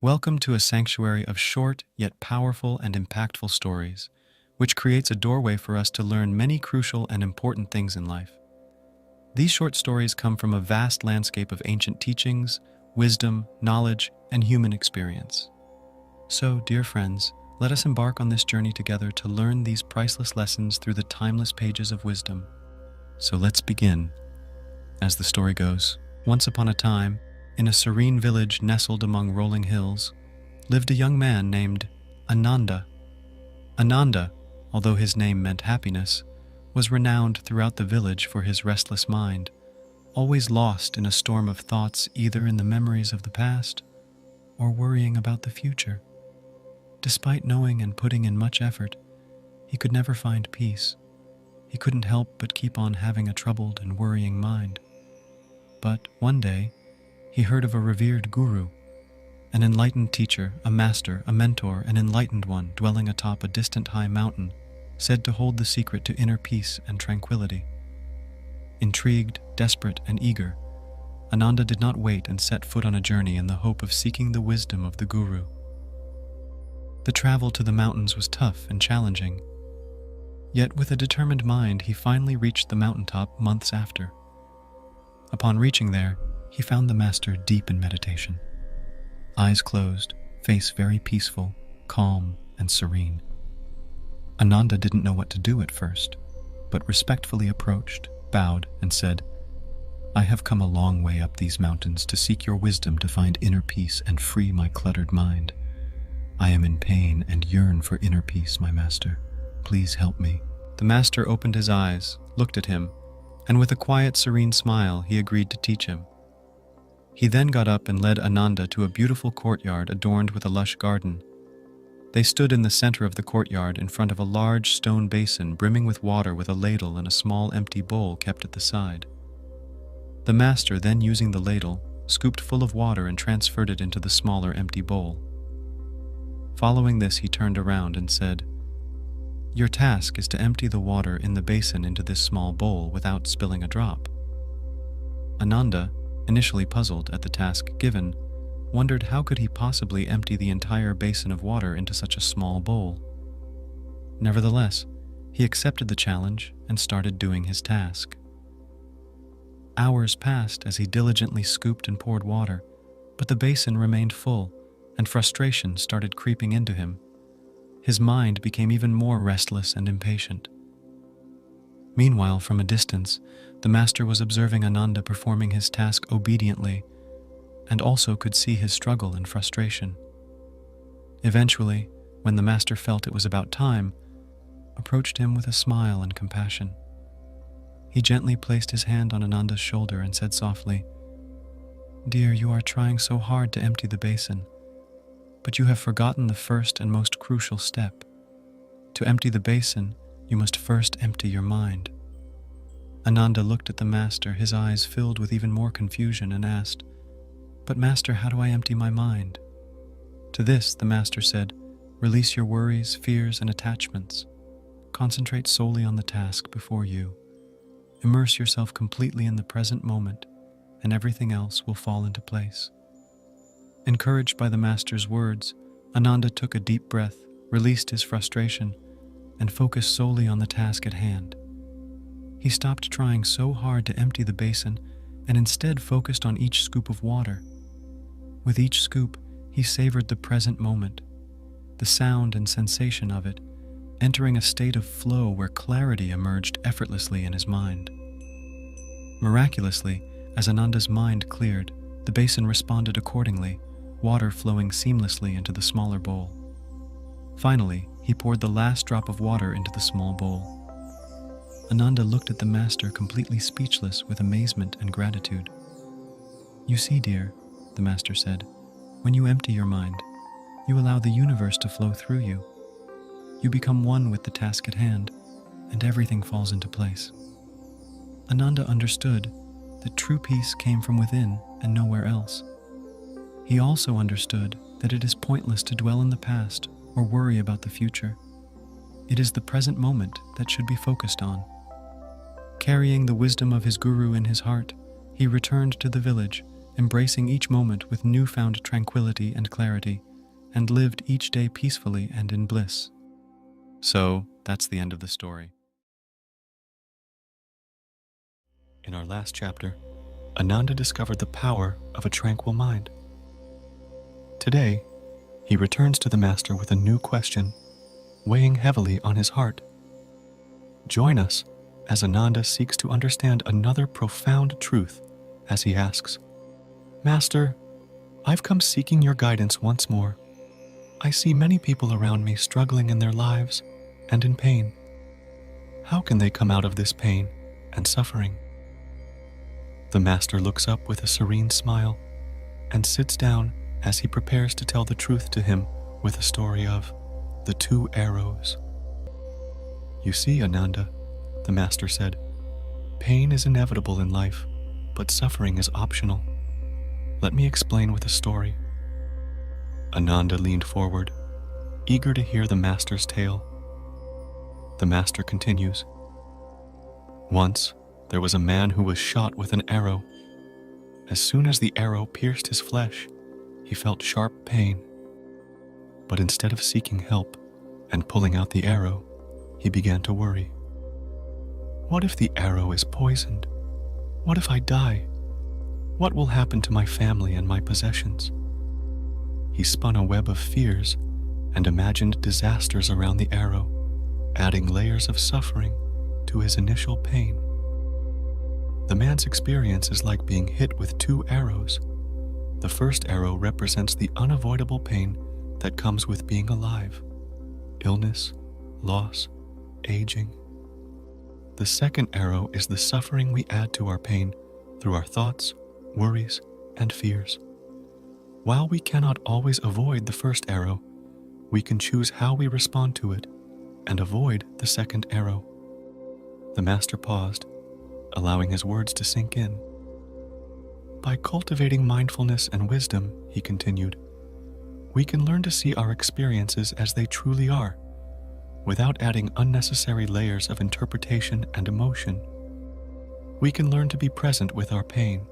Welcome to a sanctuary of short yet powerful and impactful stories, which creates a doorway for us to learn many crucial and important things in life. These short stories come from a vast landscape of ancient teachings, wisdom, knowledge, and human experience. So, dear friends, let us embark on this journey together to learn these priceless lessons through the timeless pages of wisdom. So let's begin. As the story goes, once upon a time, in a serene village nestled among rolling hills, lived a young man named Ananda. Ananda, although his name meant happiness, was renowned throughout the village for his restless mind, always lost in a storm of thoughts either in the memories of the past or worrying about the future. Despite knowing and putting in much effort, he could never find peace. He couldn't help but keep on having a troubled and worrying mind. But one day, he heard of a revered guru, an enlightened teacher, a master, a mentor, an enlightened one dwelling atop a distant high mountain, said to hold the secret to inner peace and tranquility. Intrigued, desperate, and eager, Ananda did not wait and set foot on a journey in the hope of seeking the wisdom of the guru. The travel to the mountains was tough and challenging, yet with a determined mind he finally reached the mountaintop months after. Upon reaching there, he found the master deep in meditation. Eyes closed, face very peaceful, calm, and serene. Ananda didn't know what to do at first, but respectfully approached, bowed, and said, "I have come a long way up these mountains to seek your wisdom to find inner peace and free my cluttered mind. I am in pain and yearn for inner peace, my master. Please help me." The master opened his eyes, looked at him, and with a quiet, serene smile, he agreed to teach him. He then got up and led Ananda to a beautiful courtyard adorned with a lush garden. They stood in the center of the courtyard in front of a large stone basin brimming with water with a ladle and a small empty bowl kept at the side. The master, then using the ladle, scooped full of water and transferred it into the smaller empty bowl. Following this, he turned around and said, "Your task is to empty the water in the basin into this small bowl without spilling a drop." Ananda, initially puzzled at the task given, wondered how could he possibly empty the entire basin of water into such a small bowl. Nevertheless, he accepted the challenge and started doing his task. Hours passed as he diligently scooped and poured water, but the basin remained full, and frustration started creeping into him. His mind became even more restless and impatient. Meanwhile, from a distance, the master was observing Ananda performing his task obediently, and also could see his struggle and frustration. Eventually, when the master felt it was about time, approached him with a smile and compassion. He gently placed his hand on Ananda's shoulder and said softly, "Dear, you are trying so hard to empty the basin, but you have forgotten the first and most crucial step. To empty the basin, you must first empty your mind." Ananda looked at the master, his eyes filled with even more confusion, and asked, "But master, how do I empty my mind?" To this, the master said, "Release your worries, fears, and attachments. Concentrate solely on the task before you. Immerse yourself completely in the present moment, and everything else will fall into place." Encouraged by the master's words, Ananda took a deep breath, released his frustration, and focused solely on the task at hand. He stopped trying so hard to empty the basin and instead focused on each scoop of water. With each scoop, he savored the present moment, the sound and sensation of it, entering a state of flow where clarity emerged effortlessly in his mind. Miraculously, as Ananda's mind cleared, the basin responded accordingly, water flowing seamlessly into the smaller bowl. Finally, he poured the last drop of water into the small bowl. Ananda looked at the master completely speechless with amazement and gratitude. "You see, dear," the master said, "when you empty your mind, you allow the universe to flow through you. You become one with the task at hand, and everything falls into place." Ananda understood that true peace came from within and nowhere else. He also understood that it is pointless to dwell in the past or worry about the future. It is the present moment that should be focused on. Carrying the wisdom of his guru in his heart, he returned to the village embracing each moment with newfound tranquility and clarity, and lived each day peacefully and in bliss. So, that's the end of the story. In our last chapter, Ananda discovered the power of a tranquil mind. Today, he returns to the Master with a new question, weighing heavily on his heart. Join us as Ananda seeks to understand another profound truth as he asks, Master, I've come seeking your guidance once more. I see many people around me struggling in their lives and in pain. How can they come out of this pain and suffering? The Master looks up with a serene smile and sits down as he prepares to tell the truth to him with a story of the 2 arrows. You see, Ananda, the Master said, pain is inevitable in life, but suffering is optional. Let me explain with a story. Ananda leaned forward, eager to hear the Master's tale. The Master continues. Once, there was a man who was shot with an arrow. As soon as the arrow pierced his flesh, he felt sharp pain. But instead of seeking help and pulling out the arrow, he began to worry. What if the arrow is poisoned? What if I die? What will happen to my family and my possessions? He spun a web of fears and imagined disasters around the arrow, adding layers of suffering to his initial pain. The man's experience is like being hit with 2 arrows. The first arrow represents the unavoidable pain that comes with being alive: illness, loss, aging. The second arrow is the suffering we add to our pain through our thoughts, worries, and fears. While we cannot always avoid the first arrow, we can choose how we respond to it and avoid the second arrow. The Master paused, allowing his words to sink in. By cultivating mindfulness and wisdom, he continued, we can learn to see our experiences as they truly are, without adding unnecessary layers of interpretation and emotion. We can learn to be present with our pain,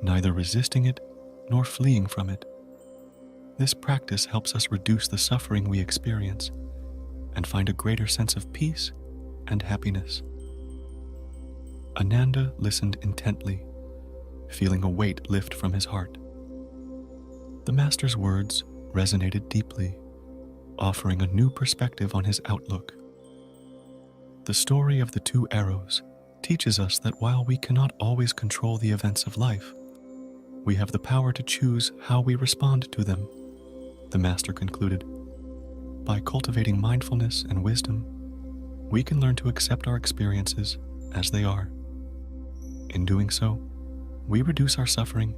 neither resisting it nor fleeing from it. This practice helps us reduce the suffering we experience and find a greater sense of peace and happiness. Ananda listened intently, feeling a weight lift from his heart. The Master's words resonated deeply, offering a new perspective on his outlook. The story of the 2 arrows teaches us that while we cannot always control the events of life, we have the power to choose how we respond to them, the Master concluded. By cultivating mindfulness and wisdom, we can learn to accept our experiences as they are. In doing so, we reduce our suffering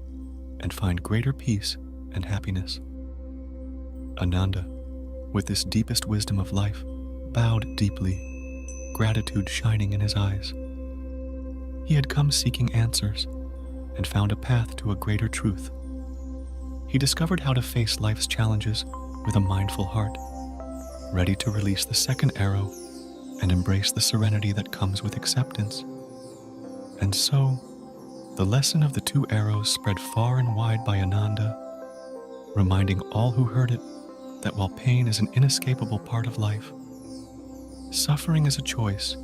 and find greater peace and happiness. Ananda, with this deepest wisdom of life, bowed deeply, gratitude shining in his eyes. He had come seeking answers and found a path to a greater truth. He discovered how to face life's challenges with a mindful heart, ready to release the second arrow and embrace the serenity that comes with acceptance. And so, the lesson of the 2 arrows spread far and wide by Ananda, reminding all who heard it that while pain is an inescapable part of life, suffering is a choice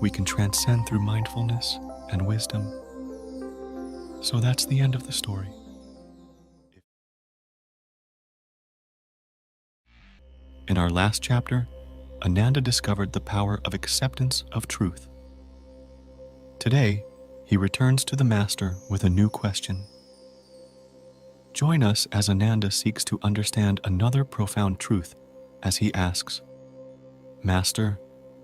we can transcend through mindfulness and wisdom. So that's the end of the story. In our last chapter, Ananda discovered the power of acceptance of truth. Today, he returns to the Master with a new question. Join us as Ananda seeks to understand another profound truth as he asks, Master,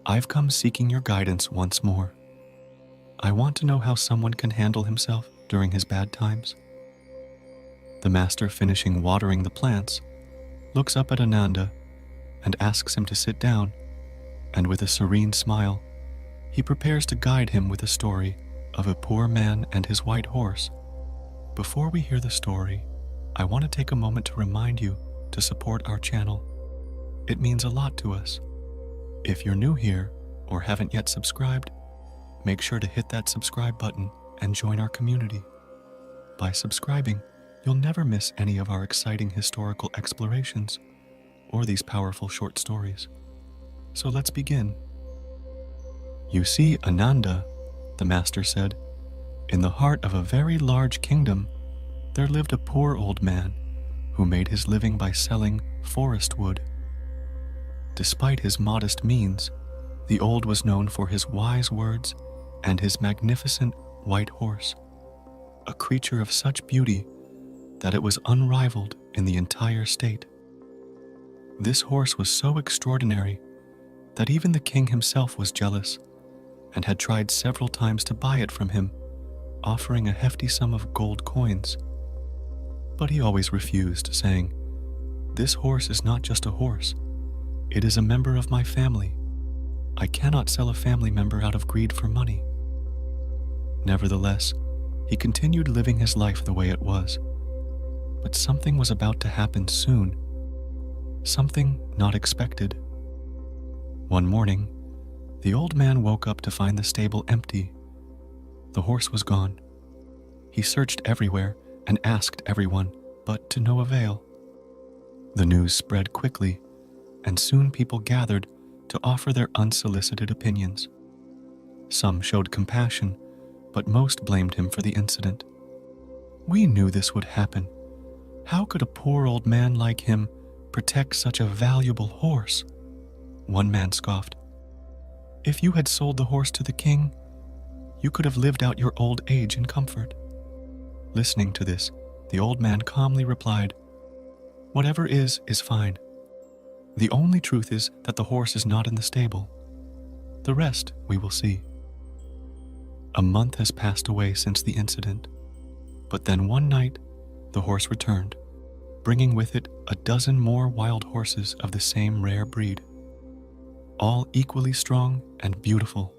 I've come seeking your guidance once more. I want to know how someone can handle himself during his bad times. The Master, finishing watering the plants, looks up at Ananda and asks him to sit down, and with a serene smile, he prepares to guide him with a story of a poor man and his white horse. Before we hear the story, I want to take a moment to remind you to support our channel. It means a lot to us. If you're new here or haven't yet subscribed, make sure to hit that subscribe button and join our community. By subscribing, you'll never miss any of our exciting historical explorations or these powerful short stories. So let's begin. You see, Ananda, the master said, in the heart of a very large kingdom, there lived a poor old man who made his living by selling forest wood. Despite his modest means, the old was known for his wise words and his magnificent white horse, a creature of such beauty that it was unrivaled in the entire state. This horse was so extraordinary that even the king himself was jealous and had tried several times to buy it from him, offering a hefty sum of gold coins. But he always refused, saying, "This horse is not just a horse. It is a member of my family. I cannot sell a family member out of greed for money." Nevertheless, he continued living his life the way it was. But something was about to happen soon. Something not expected. One morning, the old man woke up to find the stable empty. The horse was gone. He searched everywhere and asked everyone, but to no avail. The news spread quickly, and soon people gathered to offer their unsolicited opinions. Some showed compassion, but most blamed him for the incident. "We knew this would happen. How could a poor old man like him protect such a valuable horse?" One man scoffed. "If you had sold the horse to the king, you could have lived out your old age in comfort." Listening to this, the old man calmly replied, "Whatever is fine. The only truth is that the horse is not in the stable. The rest we will see." A month has passed away since the incident, but then one night, the horse returned, bringing with it a dozen more wild horses of the same rare breed, all equally strong and beautiful.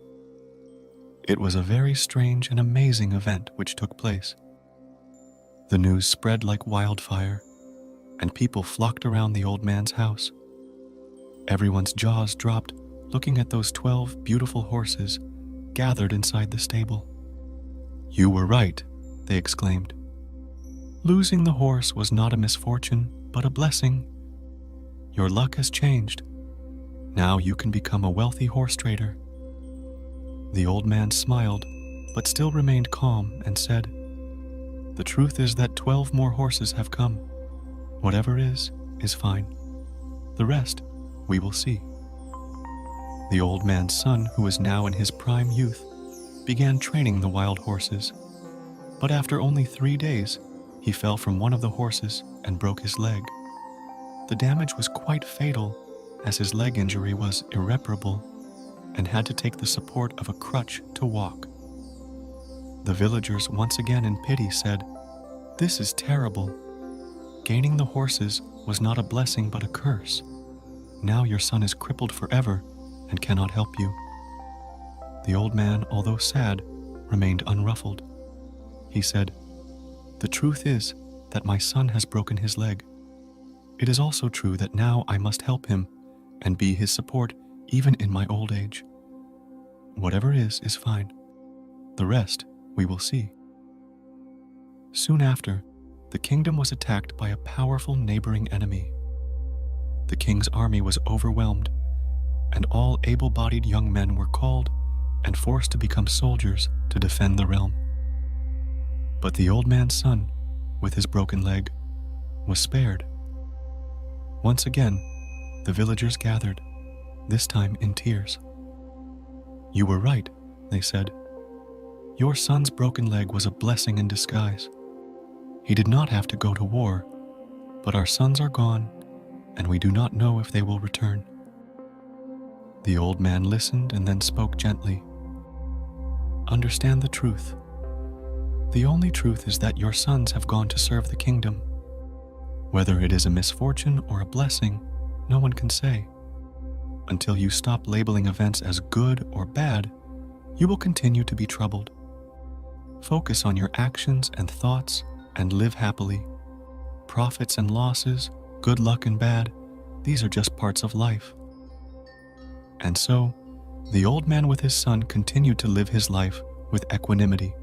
It was a very strange and amazing event which took place. The news spread like wildfire, and people flocked around the old man's house. Everyone's jaws dropped looking at those 12 beautiful horses gathered inside the stable. "You were right," they exclaimed. "Losing the horse was not a misfortune, but a blessing. Your luck has changed. Now you can become a wealthy horse trader." The old man smiled, but still remained calm and said, "The truth is that 12 more horses have come. Whatever is fine. The rest we will see." The old man's son, who was now in his prime youth, began training the wild horses. But after only 3 days, he fell from one of the horses and broke his leg. The damage was quite fatal, as his leg injury was irreparable and had to take the support of a crutch to walk. The villagers, once again in pity, said, "This is terrible. Gaining the horses was not a blessing but a curse. Now your son is crippled forever and cannot help you." The old man, although sad, remained unruffled. He said, "The truth is that my son has broken his leg. It is also true that now I must help him and be his support even in my old age. Whatever is fine. The rest we will see." Soon after, the kingdom was attacked by a powerful neighboring enemy. The king's army was overwhelmed, and all able-bodied young men were called and forced to become soldiers to defend the realm. But the old man's son, with his broken leg, was spared. Once again, the villagers gathered, this time in tears. "You were right," they said. "Your son's broken leg was a blessing in disguise. He did not have to go to war, but our sons are gone, and we do not know if they will return." The old man listened and then spoke gently. "Understand the truth. The only truth is that your sons have gone to serve the kingdom. Whether it is a misfortune or a blessing, no one can say. Until you stop labeling events as good or bad, you will continue to be troubled. Focus on your actions and thoughts and live happily. Profits and losses, good luck and bad, these are just parts of life." And so, the old man with his son continued to live his life with equanimity,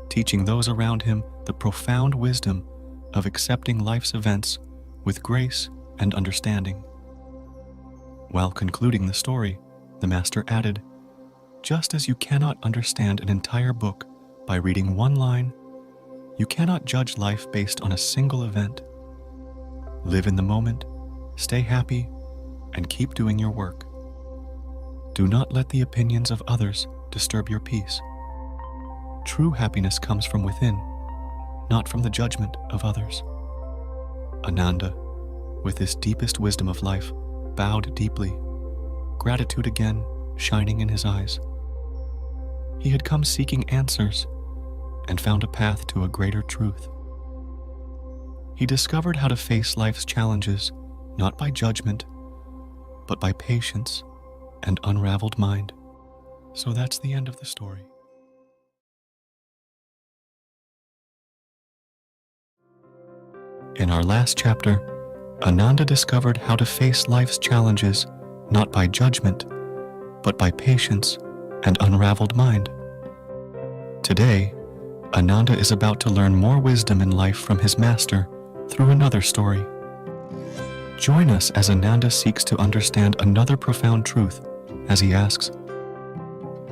teaching those around him the profound wisdom of accepting life's events with grace and understanding. While concluding the story, the master added, "Just as you cannot understand an entire book by reading one line, you cannot judge life based on a single event. Live in the moment, stay happy, and keep doing your work. Do not let the opinions of others disturb your peace. True happiness comes from within, not from the judgment of others." Ananda, with this deepest wisdom of life, bowed deeply, gratitude again shining in his eyes. He had come seeking answers and found a path to a greater truth. He discovered how to face life's challenges not by judgment, but by patience and unraveled mind. So that's the end of the story. In our last chapter, Ananda discovered how to face life's challenges not by judgment, but by patience and unraveled mind. Today, Ananda is about to learn more wisdom in life from his master through another story. Join us as Ananda seeks to understand another profound truth as he asks,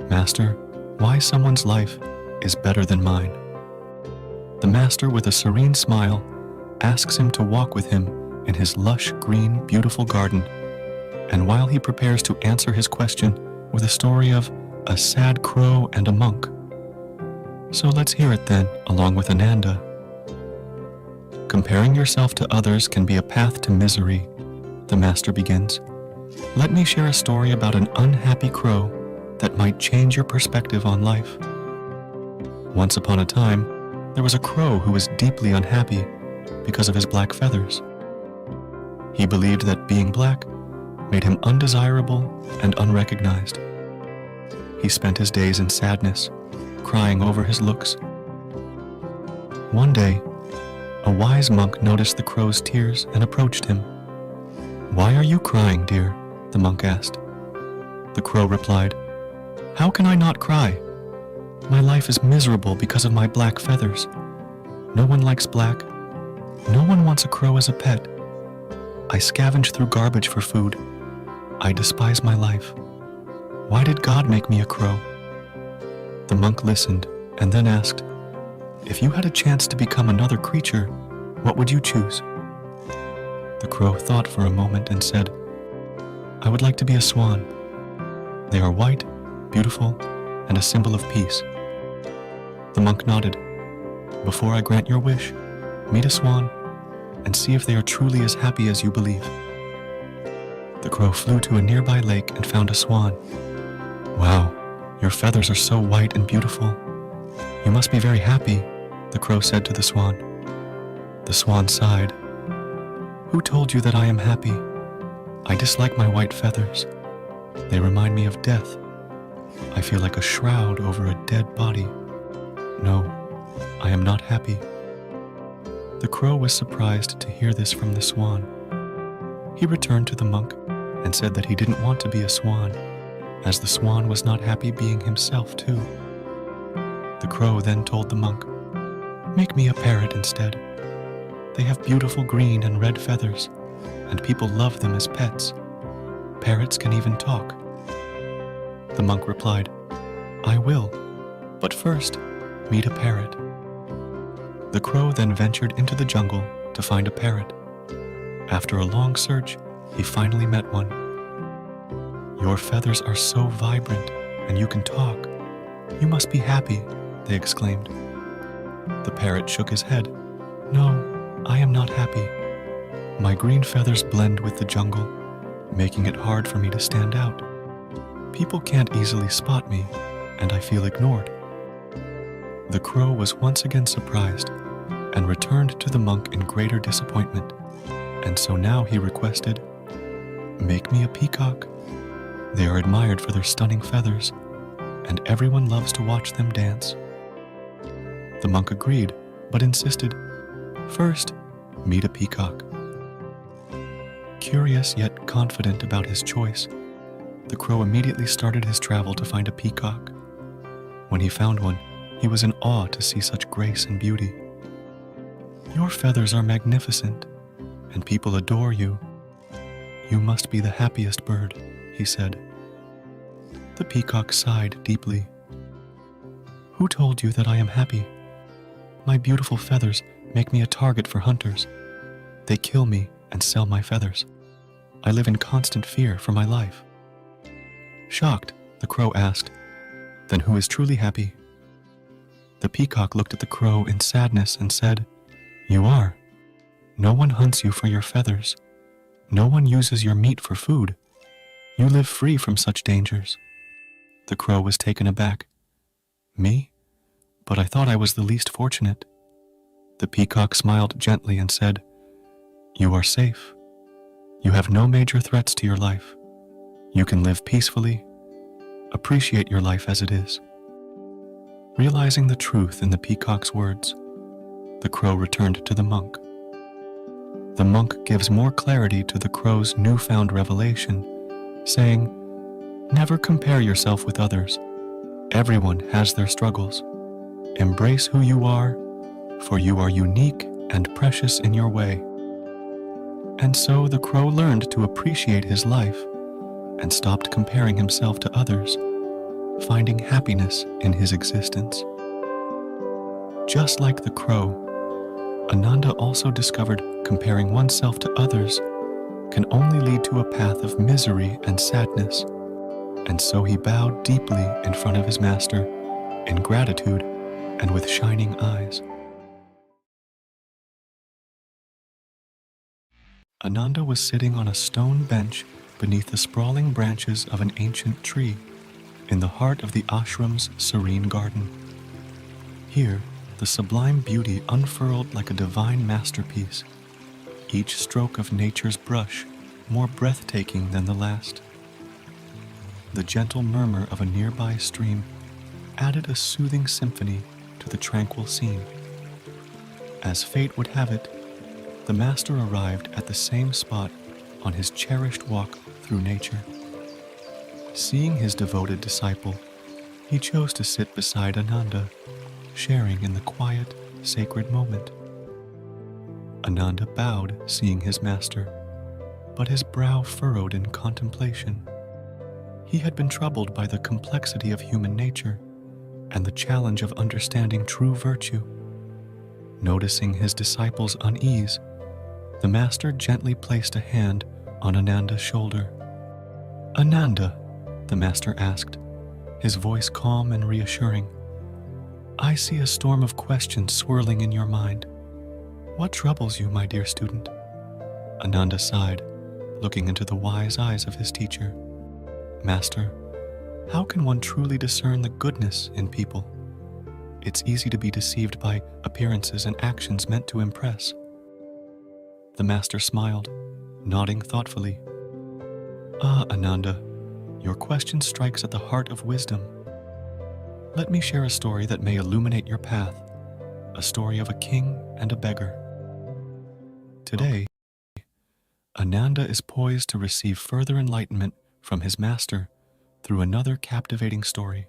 "Master, why someone's life is better than mine?" The master, with a serene smile, asks him to walk with him in his lush, green, beautiful garden, and while he prepares to answer his question with a story of a sad crow and a monk. So let's hear it then, along with Ananda. Comparing yourself to others can be a path to misery, the master begins. Let me share a story about an unhappy crow that might change your perspective on life. Once upon a time, there was a crow who was deeply unhappy because of his black feathers. He believed that being black made him undesirable and unrecognized. He spent his days in sadness, crying over his looks. One day, a wise monk noticed the crow's tears and approached him. "Why are you crying, dear?" the monk asked. The crow replied, "How can I not cry? My life is miserable because of my black feathers. No one likes black. No one wants a crow as a pet. I scavenge through garbage for food. I despise my life. Why did God make me a crow?" The monk listened and then asked, "If you had a chance to become another creature, what would you choose?" The crow thought for a moment and said, "I would like to be a swan. They are white, beautiful, and a symbol of peace." The monk nodded. "Before I grant your wish, meet a swan and see if they are truly as happy as you believe." The crow flew to a nearby lake and found a swan. "Wow, your feathers are so white and beautiful. You must be very happy," the crow said to the swan. The swan sighed. "Who told you that I am happy? I dislike my white feathers. They remind me of death. I feel like a shroud over a dead body. No, I am not happy." The crow was surprised to hear this from the swan. He returned to the monk and said that he didn't want to be a swan, as the swan was not happy being himself too. The crow then told the monk, "Make me a parrot instead. They have beautiful green and red feathers, and people love them as pets. Parrots can even talk." The monk replied, "I will, but first, meet a parrot." The crow then ventured into the jungle to find a parrot. After a long search, he finally met one. "Your feathers are so vibrant, and you can talk. You must be happy," they exclaimed. The parrot shook his head. "No, I am not happy. My green feathers blend with the jungle, making it hard for me to stand out. People can't easily spot me, and I feel ignored." The crow was once again surprised and returned to the monk in greater disappointment, and so now he requested, "Make me a peacock. They are admired for their stunning feathers, and everyone loves to watch them dance." The monk agreed, but insisted, "First, meet a peacock." Curious yet confident about his choice, the crow immediately started his travel to find a peacock. When he found one, he was in awe to see such grace and beauty. Your feathers are magnificent, and people adore you. You must be the happiest bird, he said. The peacock sighed deeply. Who told you that I am happy? My beautiful feathers make me a target for hunters. They kill me and sell my feathers. I live in constant fear for my life. Shocked, the crow asked, Then who is truly happy? The peacock looked at the crow in sadness and said, You are. No one hunts you for your feathers. No one uses your meat for food. You live free from such dangers. The crow was taken aback. Me? But I thought I was the least fortunate. The peacock smiled gently and said, You are safe. You have no major threats to your life. You can live peacefully. Appreciate your life as it is. Realizing the truth in the peacock's words, the crow returned to the monk. The monk gives more clarity to the crow's newfound revelation, saying, Never compare yourself with others. Everyone has their struggles. Embrace who you are, for you are unique and precious in your way. And so the crow learned to appreciate his life and stopped comparing himself to others, finding happiness in his existence. Just like the crow, Ananda also discovered comparing oneself to others can only lead to a path of misery and sadness, and so he bowed deeply in front of his master in gratitude and with shining eyes. Ananda was sitting on a stone bench beneath the sprawling branches of an ancient tree in the heart of the ashram's serene garden. Here, the sublime beauty unfurled like a divine masterpiece, each stroke of nature's brush more breathtaking than the last. The gentle murmur of a nearby stream added a soothing symphony to the tranquil scene. As fate would have it, the master arrived at the same spot on his cherished walk through nature. Seeing his devoted disciple, he chose to sit beside Ananda, sharing in the quiet, sacred moment. Ananda bowed, seeing his master, but his brow furrowed in contemplation. He had been troubled by the complexity of human nature and the challenge of understanding true virtue. Noticing his disciple's unease, the master gently placed a hand on Ananda's shoulder. Ananda, the master asked, his voice calm and reassuring, I see a storm of questions swirling in your mind. What troubles you, my dear student? Ananda sighed, looking into the wise eyes of his teacher. Master, how can one truly discern the goodness in people? It's easy to be deceived by appearances and actions meant to impress. The master smiled, nodding thoughtfully. Ah, Ananda, your question strikes at the heart of wisdom. Let me share a story that may illuminate your path, a story of a king and a beggar. Today, Ananda is poised to receive further enlightenment from his master through another captivating story.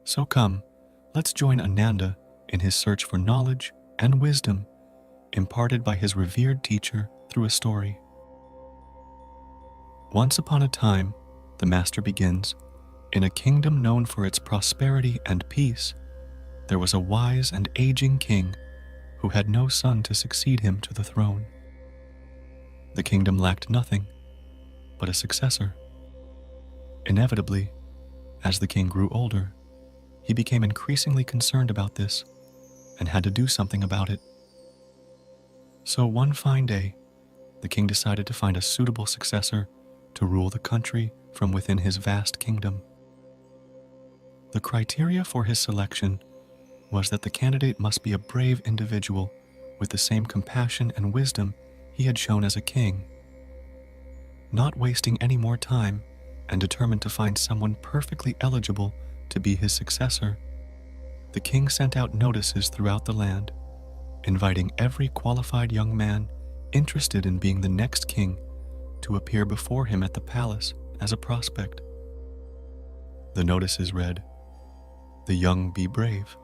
So come, let's join Ananda in his search for knowledge and wisdom imparted by his revered teacher through a story. Once upon a time, the master begins, in a kingdom known for its prosperity and peace, there was a wise and aging king who had no son to succeed him to the throne. The kingdom lacked nothing but a successor. Inevitably, as the king grew older, he became increasingly concerned about this and had to do something about it. So one fine day, the king decided to find a suitable successor to rule the country from within his vast kingdom. The criteria for his selection was that the candidate must be a brave individual with the same compassion and wisdom he had shown as a king. Not wasting any more time and determined to find someone perfectly eligible to be his successor, the king sent out notices throughout the land, inviting every qualified young man interested in being the next king to appear before him at the palace as a prospect. The notices read, "The young be brave,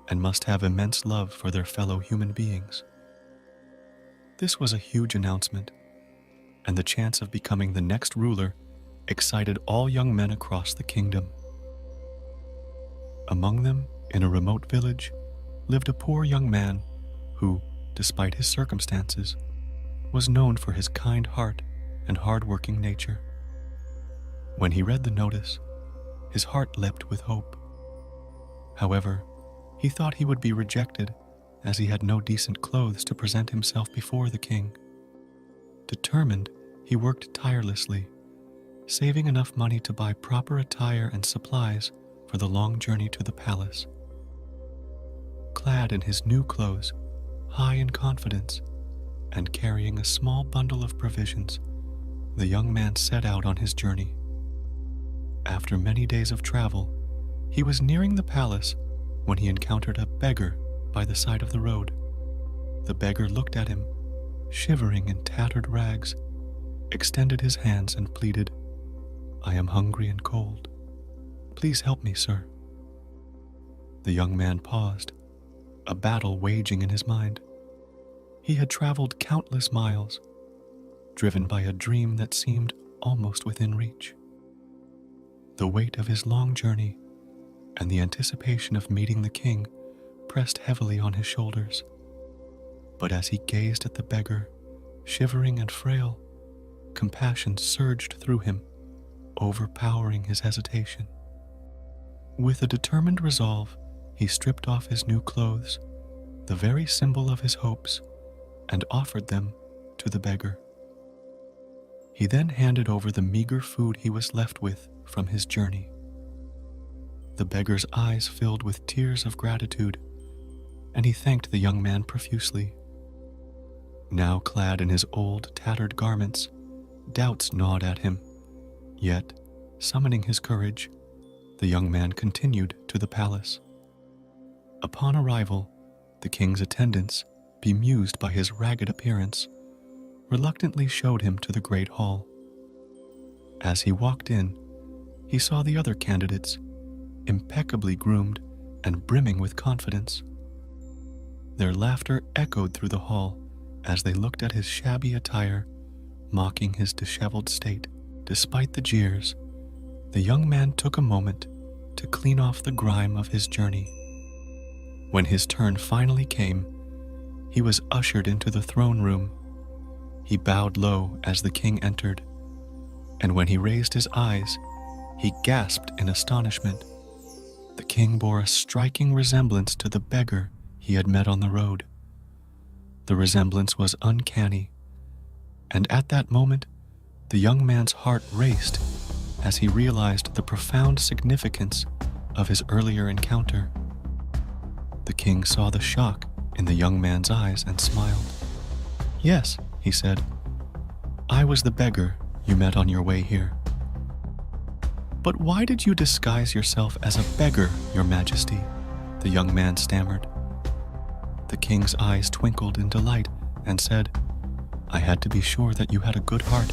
and must have immense love for their fellow human beings. This was a huge announcement, and the chance of becoming the next ruler excited all young men across the kingdom. Among them, in a remote village, lived a poor young man who, despite his circumstances, was known for his kind heart and hard-working nature. When he read the notice, his heart leapt with hope. However, he thought he would be rejected as he had no decent clothes to present himself before the king. Determined, he worked tirelessly, saving enough money to buy proper attire and supplies for the long journey to the palace. Clad in his new clothes, high in confidence, and carrying a small bundle of provisions, the young man set out on his journey. After many days of travel, he was nearing the palace when he encountered a beggar by the side of the road. The beggar looked at him, shivering in tattered rags, extended his hands and pleaded, "I am hungry and cold. Please help me, sir." The young man paused, a battle waging in his mind. He had traveled countless miles, driven by a dream that seemed almost within reach. The weight of his long journey and the anticipation of meeting the king pressed heavily on his shoulders. But as he gazed at the beggar, shivering and frail, compassion surged through him, overpowering his hesitation. With a determined resolve, he stripped off his new clothes, the very symbol of his hopes, and offered them to the beggar. He then handed over the meager food he was left with from his journey. The beggar's eyes filled with tears of gratitude, and he thanked the young man profusely. Now clad in his old, tattered garments, doubts gnawed at him. Yet, summoning his courage, the young man continued to the palace. Upon arrival, the king's attendants, bemused by his ragged appearance, reluctantly showed him to the great hall. As he walked in, he saw the other candidates, impeccably groomed and brimming with confidence. Their laughter echoed through the hall as they looked at his shabby attire, mocking his disheveled state. Despite the jeers, the young man took a moment to clean off the grime of his journey. When his turn finally came, he was ushered into the throne room. He bowed low as the king entered, and when he raised his eyes, he gasped in astonishment. The king bore a striking resemblance to the beggar he had met on the road. The resemblance was uncanny, and at that moment, the young man's heart raced as he realized the profound significance of his earlier encounter. The king saw the shock in the young man's eyes and smiled. "Yes," he said, "I was the beggar you met on your way here." "But why did you disguise yourself as a beggar, your majesty?" the young man stammered. The king's eyes twinkled in delight and said, "I had to be sure that you had a good heart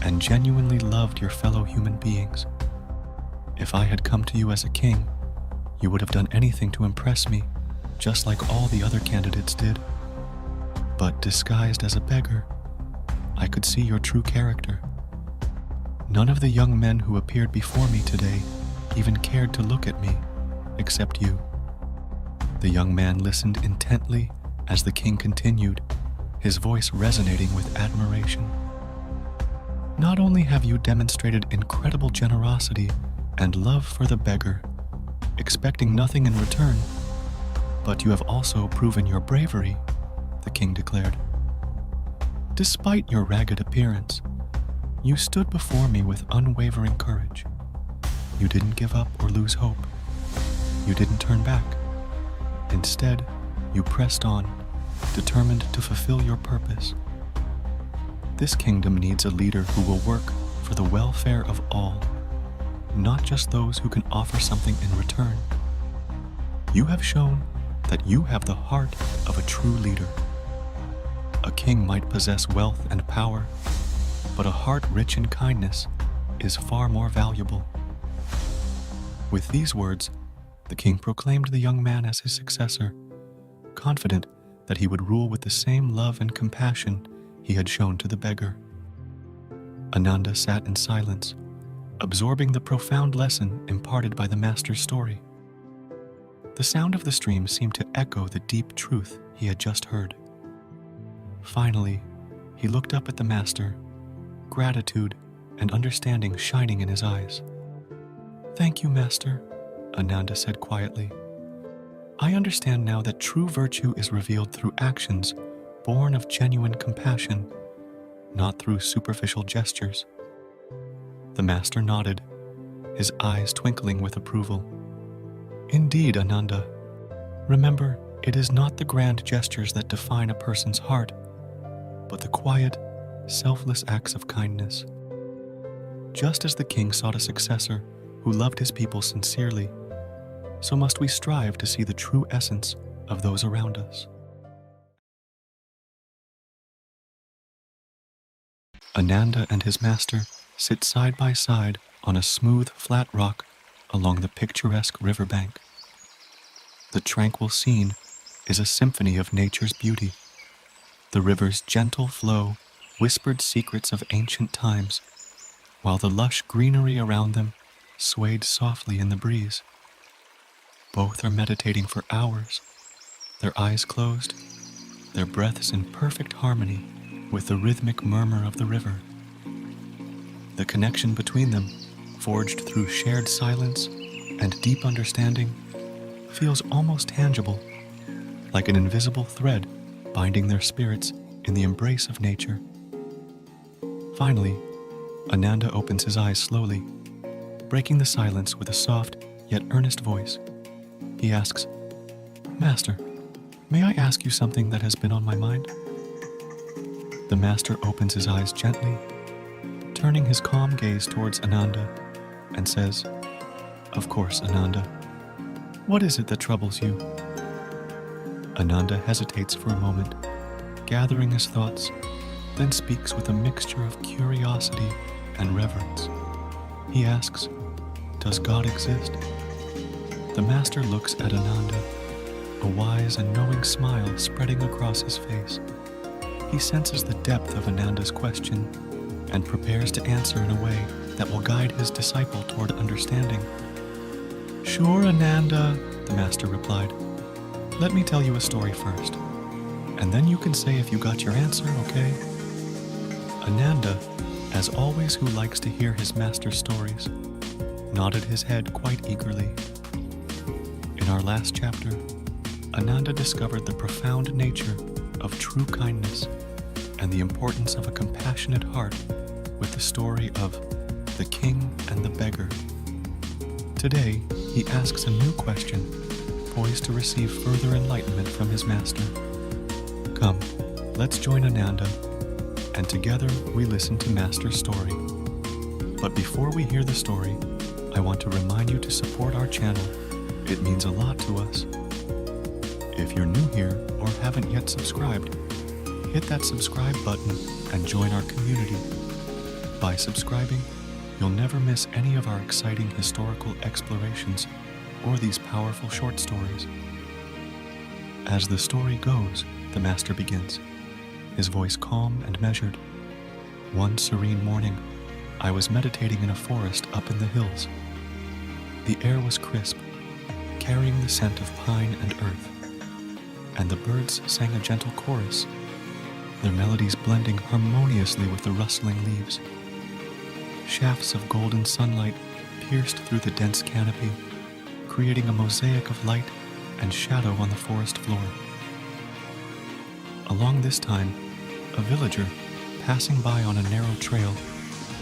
and genuinely loved your fellow human beings. If I had come to you as a king, you would have done anything to impress me, just like all the other candidates did. But disguised as a beggar, I could see your true character. None of the young men who appeared before me today even cared to look at me, except you." The young man listened intently as the king continued, his voice resonating with admiration. "Not only have you demonstrated incredible generosity and love for the beggar, expecting nothing in return, but you have also proven your bravery," the king declared. "Despite your ragged appearance, you stood before me with unwavering courage. You didn't give up or lose hope. You didn't turn back. Instead, you pressed on, determined to fulfill your purpose. This kingdom needs a leader who will work for the welfare of all, not just those who can offer something in return. You have shown that you have the heart of a true leader. A king might possess wealth and power, but a heart rich in kindness is far more valuable." With these words, The king proclaimed the young man as his successor, confident that he would rule with the same love and compassion he had shown to the beggar. Ananda sat in silence, absorbing the profound lesson imparted by the master's story. The sound of the stream seemed to echo the deep truth he had just heard. Finally, he looked up at the master, gratitude and understanding shining in his eyes. "Thank you, Master," Ananda said quietly. "I understand now that true virtue is revealed through actions born of genuine compassion, not through superficial gestures." The master nodded, his eyes twinkling with approval. "Indeed, Ananda. Remember, it is not the grand gestures that define a person's heart, but the quiet, selfless acts of kindness. Just as the king sought a successor who loved his people sincerely, so must we strive to see the true essence of those around us." Ananda and his master sit side by side on a smooth, flat rock along the picturesque riverbank. The tranquil scene is a symphony of nature's beauty. The river's gentle flow whispered secrets of ancient times, while the lush greenery around them swayed softly in the breeze. Both are meditating for hours, their eyes closed, their breaths in perfect harmony with the rhythmic murmur of the river. The connection between them, forged through shared silence and deep understanding, feels almost tangible, like an invisible thread binding their spirits in the embrace of nature. Finally, Ananda opens his eyes slowly, breaking the silence with a soft yet earnest voice. He asks, "Master, may I ask you something that has been on my mind?" The master opens his eyes gently, turning his calm gaze towards Ananda, and says, "Of course, Ananda. What is it that troubles you?" Ananda hesitates for a moment, gathering his thoughts, then speaks with a mixture of curiosity and reverence. He asks, "Does God exist?" The master looks at Ananda, a wise and knowing smile spreading across his face. He senses the depth of Ananda's question and prepares to answer in a way that will guide his disciple toward understanding. "Sure, Ananda," the master replied. "Let me tell you a story first, and then you can say if you got your answer, okay?" Ananda, as always who likes to hear his master's stories, nodded his head quite eagerly. In our last chapter, Ananda discovered the profound nature of true kindness and the importance of a compassionate heart with the story of the king and the beggar. Today, he asks a new question, poised to receive further enlightenment from his master. Come, let's join Ananda, and together we listen to Master's story. But before we hear the story, I want to remind you to support our channel. It means a lot to us. If you're new here or haven't yet subscribed, hit that subscribe button and join our community. By subscribing, you'll never miss any of our exciting historical explorations or these powerful short stories. As the story goes, the master begins, his voice calm and measured. One serene morning, I was meditating in a forest up in the hills. The air was crisp, carrying the scent of pine and earth, and the birds sang a gentle chorus, their melodies blending harmoniously with the rustling leaves. Shafts of golden sunlight pierced through the dense canopy, creating a mosaic of light and shadow on the forest floor. Along this time, a villager, passing by on a narrow trail,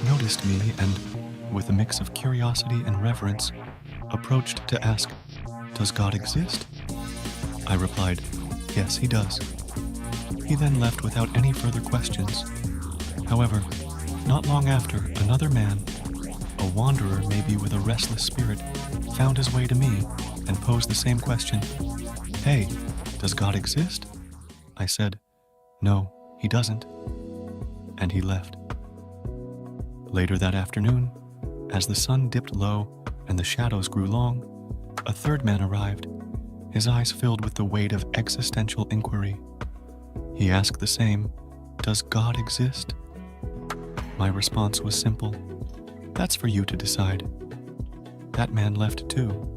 noticed me and, with a mix of curiosity and reverence, approached to ask, "Does God exist?" I replied, "Yes, he does." He then left without any further questions. However, not long after, another man, a wanderer maybe with a restless spirit, found his way to me and posed the same question. "Hey, does God exist?" I said, "No, he doesn't." And he left. Later that afternoon, as the sun dipped low and the shadows grew long, A third man arrived, his eyes filled with the weight of existential inquiry. He asked the same, "Does God exist?" My response was simple, "That's for you to decide." That man left too.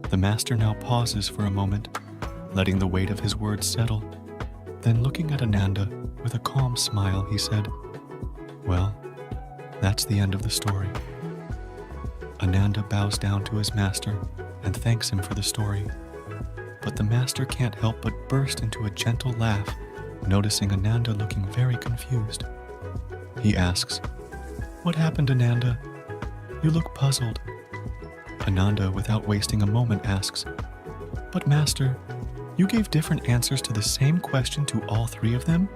The master now pauses for a moment, letting the weight of his words settle. Then looking at Ananda with a calm smile, he said, "Well, that's the end of the story." Ananda bows down to his master and thanks him for the story. But the master can't help but burst into a gentle laugh, noticing Ananda looking very confused. He asks, "What happened, Ananda? You look puzzled." Ananda, without wasting a moment, asks, "But master, you gave different answers to the same question to all three of them?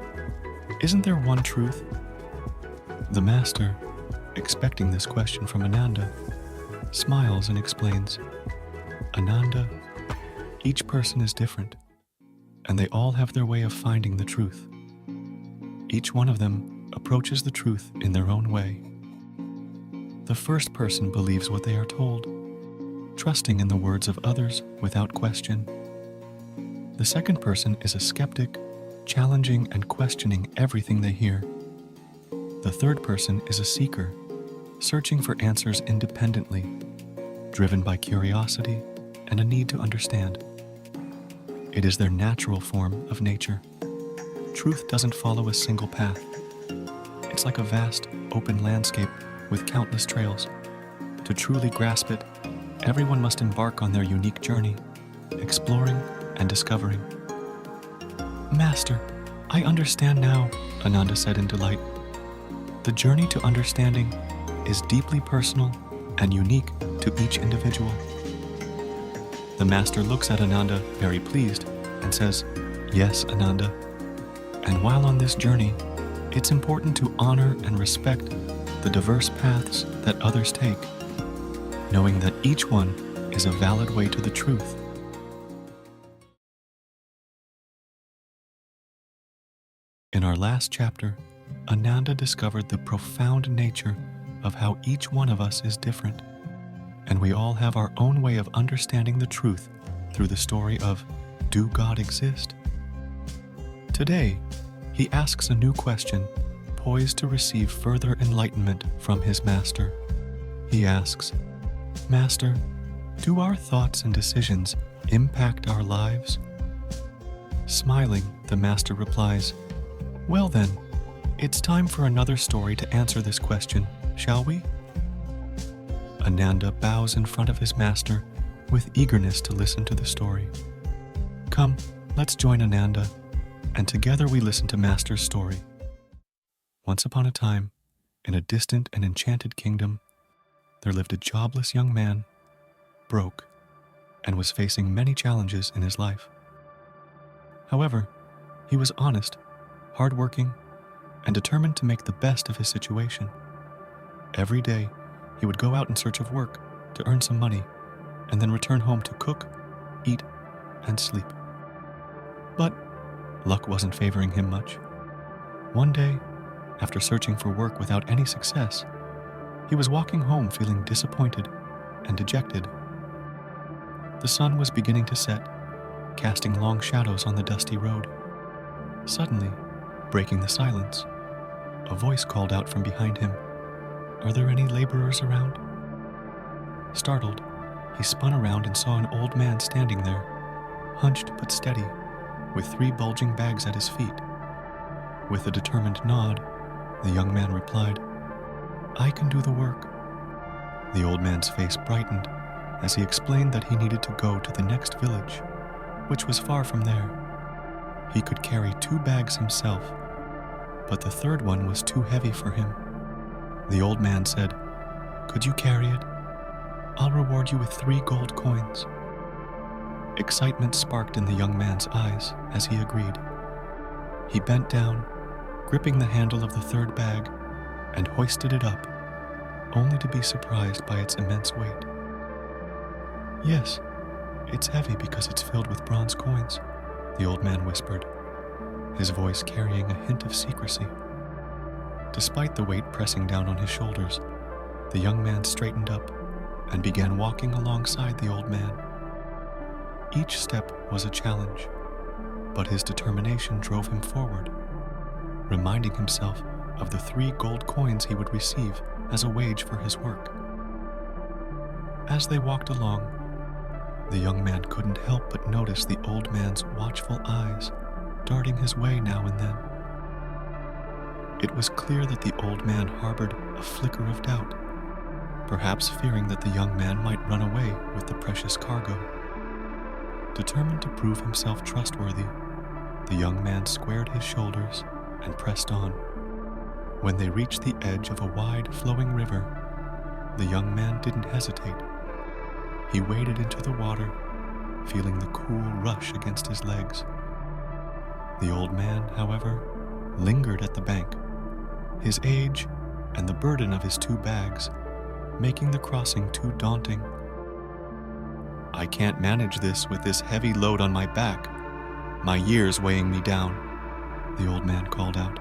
Isn't there one truth?" The master, expecting this question from Ananda, smiles and explains, "Ananda, each person is different, and they all have their way of finding the truth. Each one of them approaches the truth in their own way. The first person believes what they are told, trusting in the words of others without question. The second person is a skeptic, challenging and questioning everything they hear. The third person is a seeker, searching for answers independently, driven by curiosity and a need to understand. It is their natural form of nature. Truth doesn't follow a single path. It's like a vast, open landscape with countless trails. To truly grasp it, everyone must embark on their unique journey, exploring and discovering." "Master, I understand now," Ananda said in delight. "The journey to understanding is deeply personal and unique to each individual." The master looks at Ananda very pleased and says, "Yes, Ananda. And while on this journey, it's important to honor and respect the diverse paths that others take, knowing that each one is a valid way to the truth." In our last chapter, Ananda discovered the profound nature of how each one of us is different, and we all have our own way of understanding the truth through the story of "Do God exist?" Today, he asks a new question, poised to receive further enlightenment from his master. He asks, "Master, do our thoughts and decisions impact our lives?" Smiling, the master replies, "Well then, it's time for another story to answer this question, shall we?" Ananda bows in front of his master with eagerness to listen to the story. Come, let's join Ananda, and together we listen to Master's story. Once upon a time, in a distant and enchanted kingdom, there lived a jobless young man, broke, and was facing many challenges in his life. However, he was honest, hardworking, and determined to make the best of his situation. Every day, he would go out in search of work to earn some money, and then return home to cook, eat, and sleep. But luck wasn't favoring him much. One day, after searching for work without any success, he was walking home feeling disappointed and dejected. The sun was beginning to set, casting long shadows on the dusty road. Suddenly, breaking the silence, a voice called out from behind him, "Are there any laborers around?" Startled, he spun around and saw an old man standing there, hunched but steady, with 3 bulging bags at his feet. With a determined nod, the young man replied, "I can do the work." The old man's face brightened as he explained that he needed to go to the next village, which was far from there. He could carry 2 bags himself, but the third one was too heavy for him. The old man said, "Could you carry it? I'll reward you with 3 gold coins." Excitement sparked in the young man's eyes as he agreed. He bent down, gripping the handle of the 3rd bag, and hoisted it up, only to be surprised by its immense weight. "Yes, it's heavy because it's filled with bronze coins," the old man whispered, his voice carrying a hint of secrecy. Despite the weight pressing down on his shoulders, the young man straightened up and began walking alongside the old man. Each step was a challenge, but his determination drove him forward, reminding himself of the 3 gold coins he would receive as a wage for his work. As they walked along, the young man couldn't help but notice the old man's watchful eyes darting his way now and then. It was clear that the old man harbored a flicker of doubt, perhaps fearing that the young man might run away with the precious cargo. Determined to prove himself trustworthy, the young man squared his shoulders and pressed on. When they reached the edge of a wide, flowing river, the young man didn't hesitate. He waded into the water, feeling the cool rush against his legs. The old man, however, lingered at the bank, his age and the burden of his 2 bags making the crossing too daunting. "I can't manage this with this heavy load on my back, my years weighing me down," the old man called out.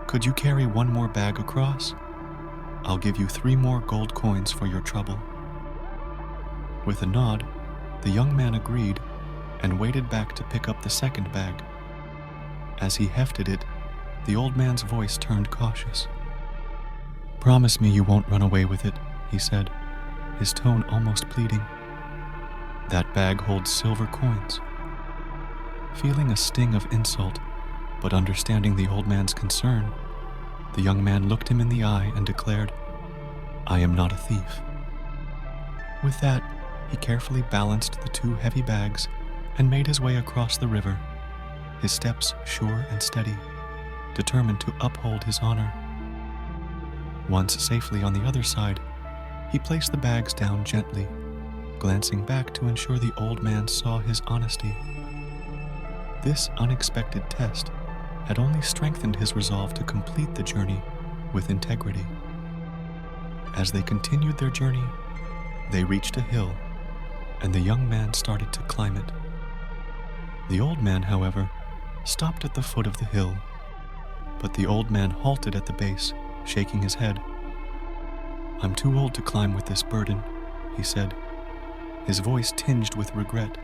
"Could you carry 1 more bag across? I'll give you 3 more gold coins for your trouble." With a nod, the young man agreed and waded back to pick up the 2nd bag. As he hefted it, the old man's voice turned cautious. "Promise me you won't run away with it," he said, his tone almost pleading. "That bag holds silver coins." Feeling a sting of insult, but understanding the old man's concern, the young man looked him in the eye and declared, "I am not a thief." With that, he carefully balanced the 2 heavy bags and made his way across the river, his steps sure and steady, determined to uphold his honor. Once safely on the other side, he placed the bags down gently, glancing back to ensure the old man saw his honesty. This unexpected test had only strengthened his resolve to complete the journey with integrity. As they continued their journey, they reached a hill, and the young man started to climb it. The old man, however, stopped at the foot of the hill, but the old man halted at the base, shaking his head. "I'm too old to climb with this burden," he said, his voice tinged with regret.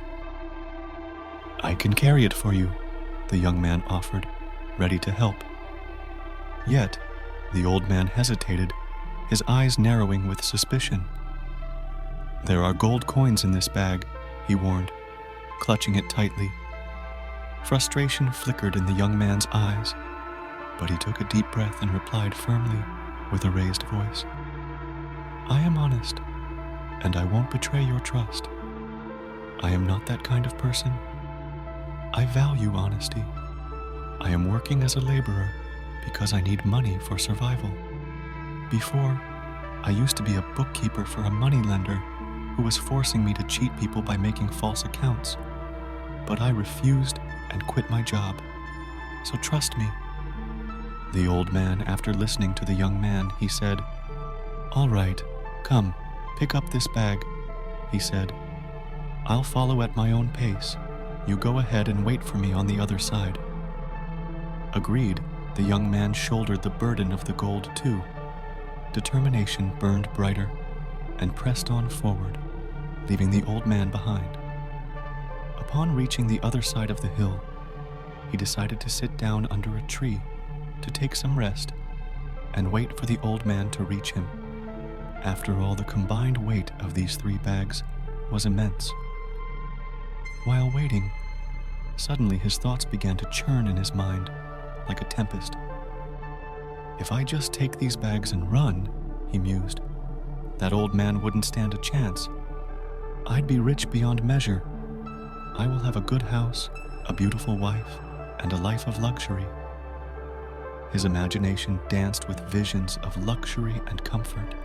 "I can carry it for you," the young man offered, ready to help. Yet, the old man hesitated, his eyes narrowing with suspicion. "There are gold coins in this bag," he warned, clutching it tightly. Frustration flickered in the young man's eyes, but he took a deep breath and replied firmly with a raised voice, "I am honest, and I won't betray your trust. I am not that kind of person. I value honesty. I am working as a laborer because I need money for survival. Before, I used to be a bookkeeper for a moneylender who was forcing me to cheat people by making false accounts, but I refused and quit my job. So trust me." The old man, after listening to the young man, he said, "All right, come, pick up this bag," he said. "I'll follow at my own pace. You go ahead and wait for me on the other side." Agreed, the young man shouldered the burden of the gold too. Determination burned brighter and pressed on forward, leaving the old man behind. Upon reaching the other side of the hill, he decided to sit down under a tree to take some rest and wait for the old man to reach him. After all, the combined weight of these 3 bags was immense. While waiting, suddenly his thoughts began to churn in his mind like a tempest. "If I just take these bags and run," he mused, "that old man wouldn't stand a chance. I'd be rich beyond measure. I will have a good house, a beautiful wife, and a life of luxury." His imagination danced with visions of luxury and comfort.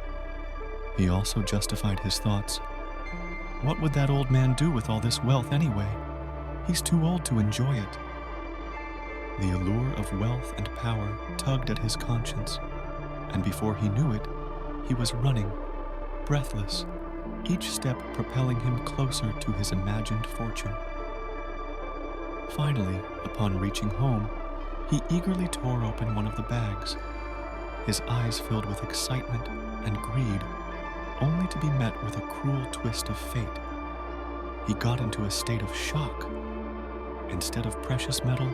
He also justified his thoughts. What would that old man do with all this wealth anyway? He's too old to enjoy it. The allure of wealth and power tugged at his conscience, and before he knew it, he was running, breathless, each step propelling him closer to his imagined fortune. Finally, upon reaching home, he eagerly tore open one of the bags, his eyes filled with excitement and greed. only to be met with a cruel twist of fate. He got into a state of shock. Instead of precious metal,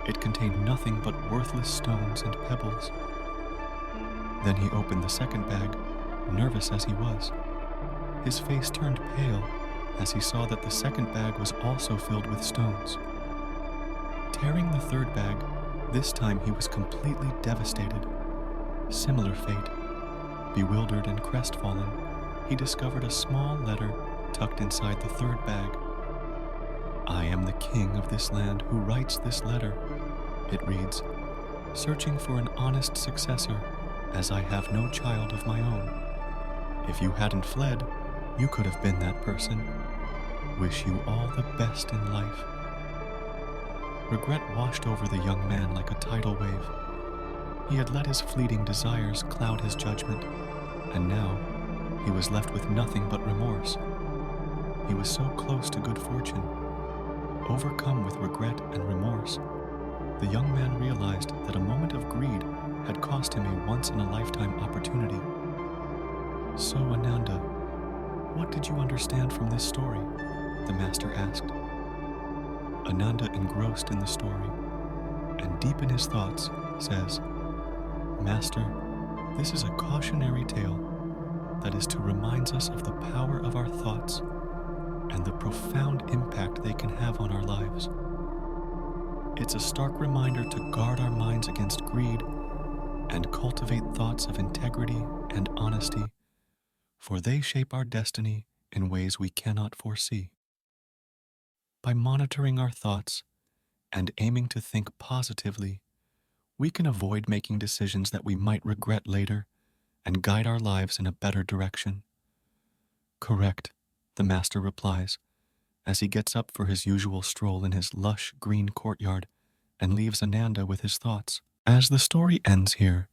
it contained nothing but worthless stones and pebbles. Then he opened the second bag, nervous as he was. His face turned pale as he saw that the second bag was also filled with stones. Tearing the third bag, this time he was completely devastated. Similar fate. Bewildered and crestfallen, he discovered a small letter tucked inside the third bag. "I am the king of this land who writes this letter," it reads, "searching for an honest successor, as I have no child of my own. If you hadn't fled, you could have been that person. Wish you all the best in life." Regret washed over the young man like a tidal wave. He had let his fleeting desires cloud his judgment, and now he was left with nothing but remorse. He was so close to good fortune. Overcome with regret and remorse, the young man realized that a moment of greed had cost him a once-in-a-lifetime opportunity. "So, Ananda, what did you understand from this story?" the master asked. Ananda, engrossed in the story and deep in his thoughts, says, "Master, this is a cautionary tale that is to remind us of the power of our thoughts and the profound impact they can have on our lives. It's a stark reminder to guard our minds against greed and cultivate thoughts of integrity and honesty, for they shape our destiny in ways we cannot foresee. By monitoring our thoughts and aiming to think positively, we can avoid making decisions that we might regret later and guide our lives in a better direction." "Correct," the master replies, as he gets up for his usual stroll in his lush green courtyard and leaves Ananda with his thoughts. As the story ends here,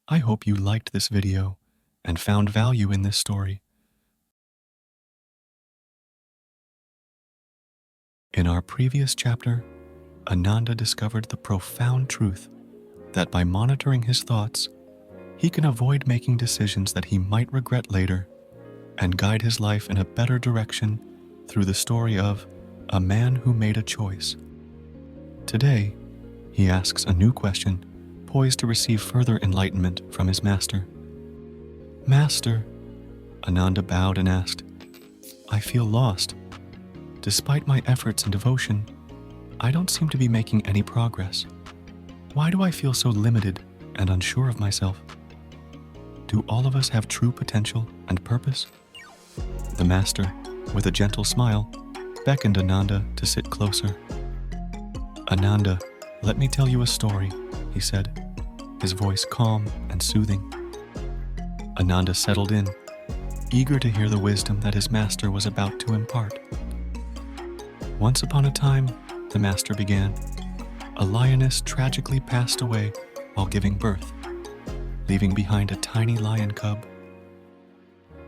I hope you liked this video and found value in this story. In our previous chapter, Ananda discovered the profound truth that by monitoring his thoughts, he can avoid making decisions that he might regret later and guide his life in a better direction through the story of a man who made a choice. Today, he asks a new question, poised to receive further enlightenment from his master. "Master," Ananda bowed and asked, "I feel lost. Despite my efforts and devotion, I don't seem to be making any progress. Why do I feel so limited and unsure of myself? Do all of us have true potential and purpose?" The master, with a gentle smile, beckoned Ananda to sit closer. "Ananda, let me tell you a story," he said, his voice calm and soothing. Ananda settled in, eager to hear the wisdom that his master was about to impart. "Once upon a time," the master began, "a lioness tragically passed away while giving birth, leaving behind a tiny lion cub.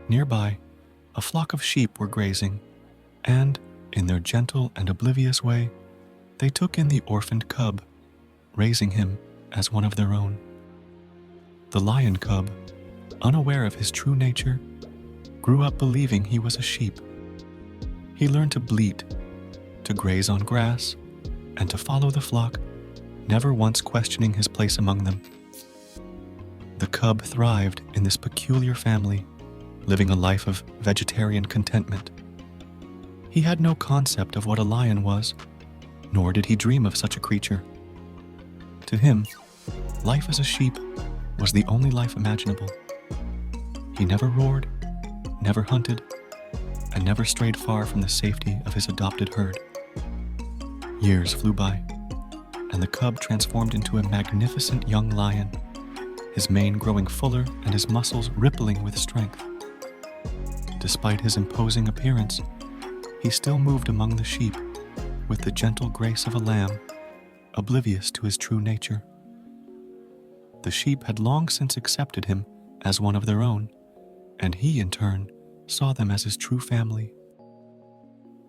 Nearby, a flock of sheep were grazing, and, in their gentle and oblivious way, they took in the orphaned cub, raising him as one of their own. The lion cub, unaware of his true nature, grew up believing he was a sheep. He learned to bleat, to graze on grass, and to follow the flock, never once questioning his place among them. The cub thrived in this peculiar family, living a life of vegetarian contentment. He had no concept of what a lion was, nor did he dream of such a creature. To him, life as a sheep was the only life imaginable. He never roared, never hunted, and never strayed far from the safety of his adopted herd. Years flew by, and the cub transformed into a magnificent young lion, his mane growing fuller and his muscles rippling with strength. Despite his imposing appearance, he still moved among the sheep with the gentle grace of a lamb, oblivious to his true nature. The sheep had long since accepted him as one of their own, and he, in turn, saw them as his true family.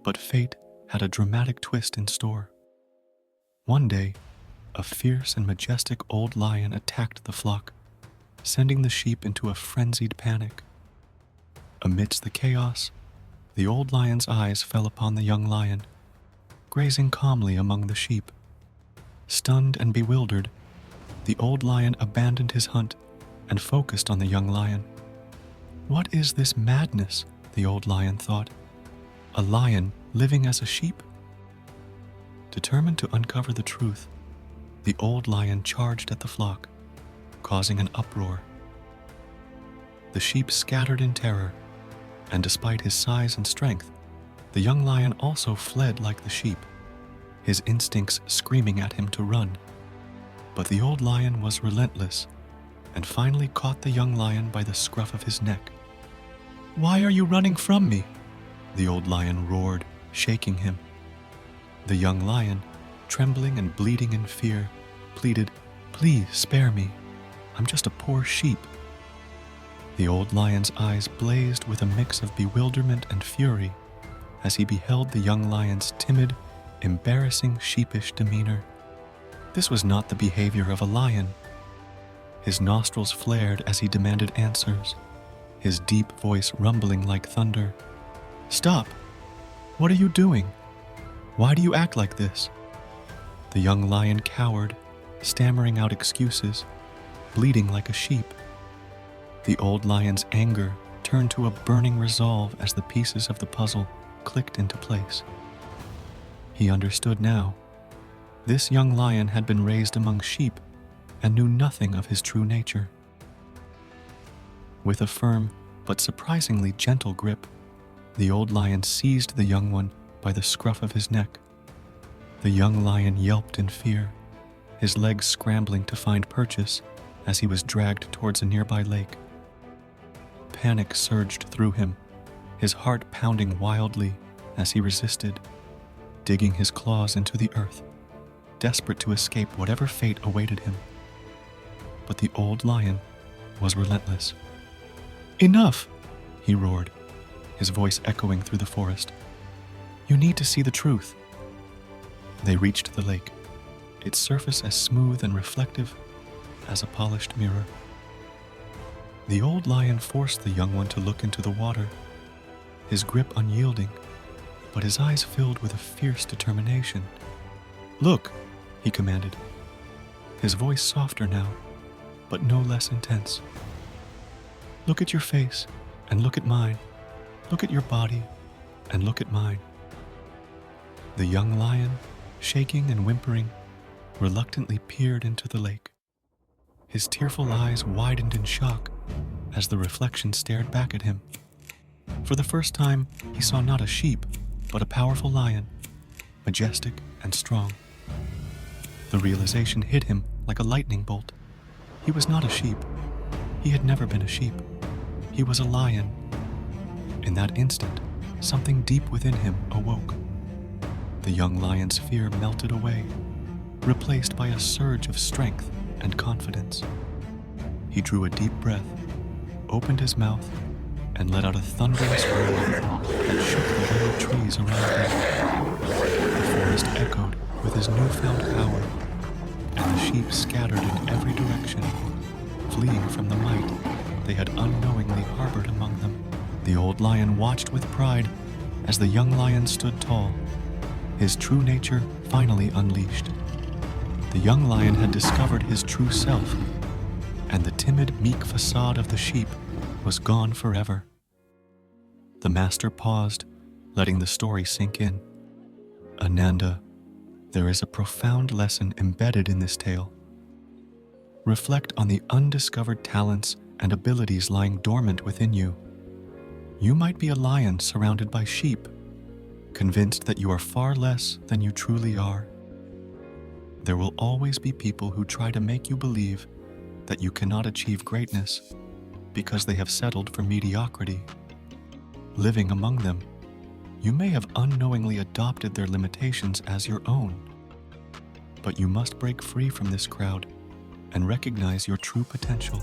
But fate had a dramatic twist in store. One day, a fierce and majestic old lion attacked the flock, sending the sheep into a frenzied panic. Amidst the chaos, the old lion's eyes fell upon the young lion, grazing calmly among the sheep. Stunned and bewildered, the old lion abandoned his hunt and focused on the young lion. What is this madness? The old lion thought. A lion living as a sheep? Determined to uncover the truth, the old lion charged at the flock, causing an uproar. The sheep scattered in terror, and despite his size and strength, the young lion also fled like the sheep, his instincts screaming at him to run. But the old lion was relentless and finally caught the young lion by the scruff of his neck. "Why are you running from me?" the old lion roared, shaking him. The young lion, trembling and bleeding in fear, pleaded, "Please spare me. I'm just a poor sheep." The old lion's eyes blazed with a mix of bewilderment and fury as he beheld the young lion's timid, embarrassing, sheepish demeanor. This was not the behavior of a lion. His nostrils flared as he demanded answers, his deep voice rumbling like thunder. "Stop! What are you doing? Why do you act like this?" The young lion cowered, stammering out excuses, bleeding like a sheep. The old lion's anger turned to a burning resolve as the pieces of the puzzle clicked into place. He understood now. This young lion had been raised among sheep and knew nothing of his true nature. With a firm but surprisingly gentle grip, the old lion seized the young one by the scruff of his neck. The young lion yelped in fear, his legs scrambling to find purchase as he was dragged towards a nearby lake. Panic surged through him, his heart pounding wildly as he resisted, digging his claws into the earth, desperate to escape whatever fate awaited him. But the old lion was relentless. "Enough!" he roared, his voice echoing through the forest. "You need to see the truth." They reached the lake, its surface as smooth and reflective as a polished mirror. The old lion forced the young one to look into the water, his grip unyielding, but his eyes filled with a fierce determination. "Look," he commanded, his voice softer now, but no less intense. "Look at your face, and look at mine. Look at your body, and look at mine." The young lion, shaking and whimpering, reluctantly peered into the lake. His tearful eyes widened in shock as the reflection stared back at him. For the first time, he saw not a sheep, but a powerful lion, majestic and strong. The realization hit him like a lightning bolt. He was not a sheep. He had never been a sheep. He was a lion. In that instant, something deep within him awoke. The young lion's fear melted away, replaced by a surge of strength and confidence. He drew a deep breath, opened his mouth, and let out a thunderous roar that shook the very trees around him. The forest echoed with his newfound power, and the sheep scattered in every direction, fleeing from the might they had unknowingly harbored among them. The old lion watched with pride as the young lion stood tall, his true nature finally unleashed. The young lion had discovered his true self, and the timid, meek facade of the sheep was gone forever. The master paused, letting the story sink in. "Ananda, there is a profound lesson embedded in this tale. Reflect on the undiscovered talents and abilities lying dormant within you. You might be a lion surrounded by sheep, convinced that you are far less than you truly are. There will always be people who try to make you believe that you cannot achieve greatness because they have settled for mediocrity. Living among them, you may have unknowingly adopted their limitations as your own. But you must break free from this crowd and recognize your true potential.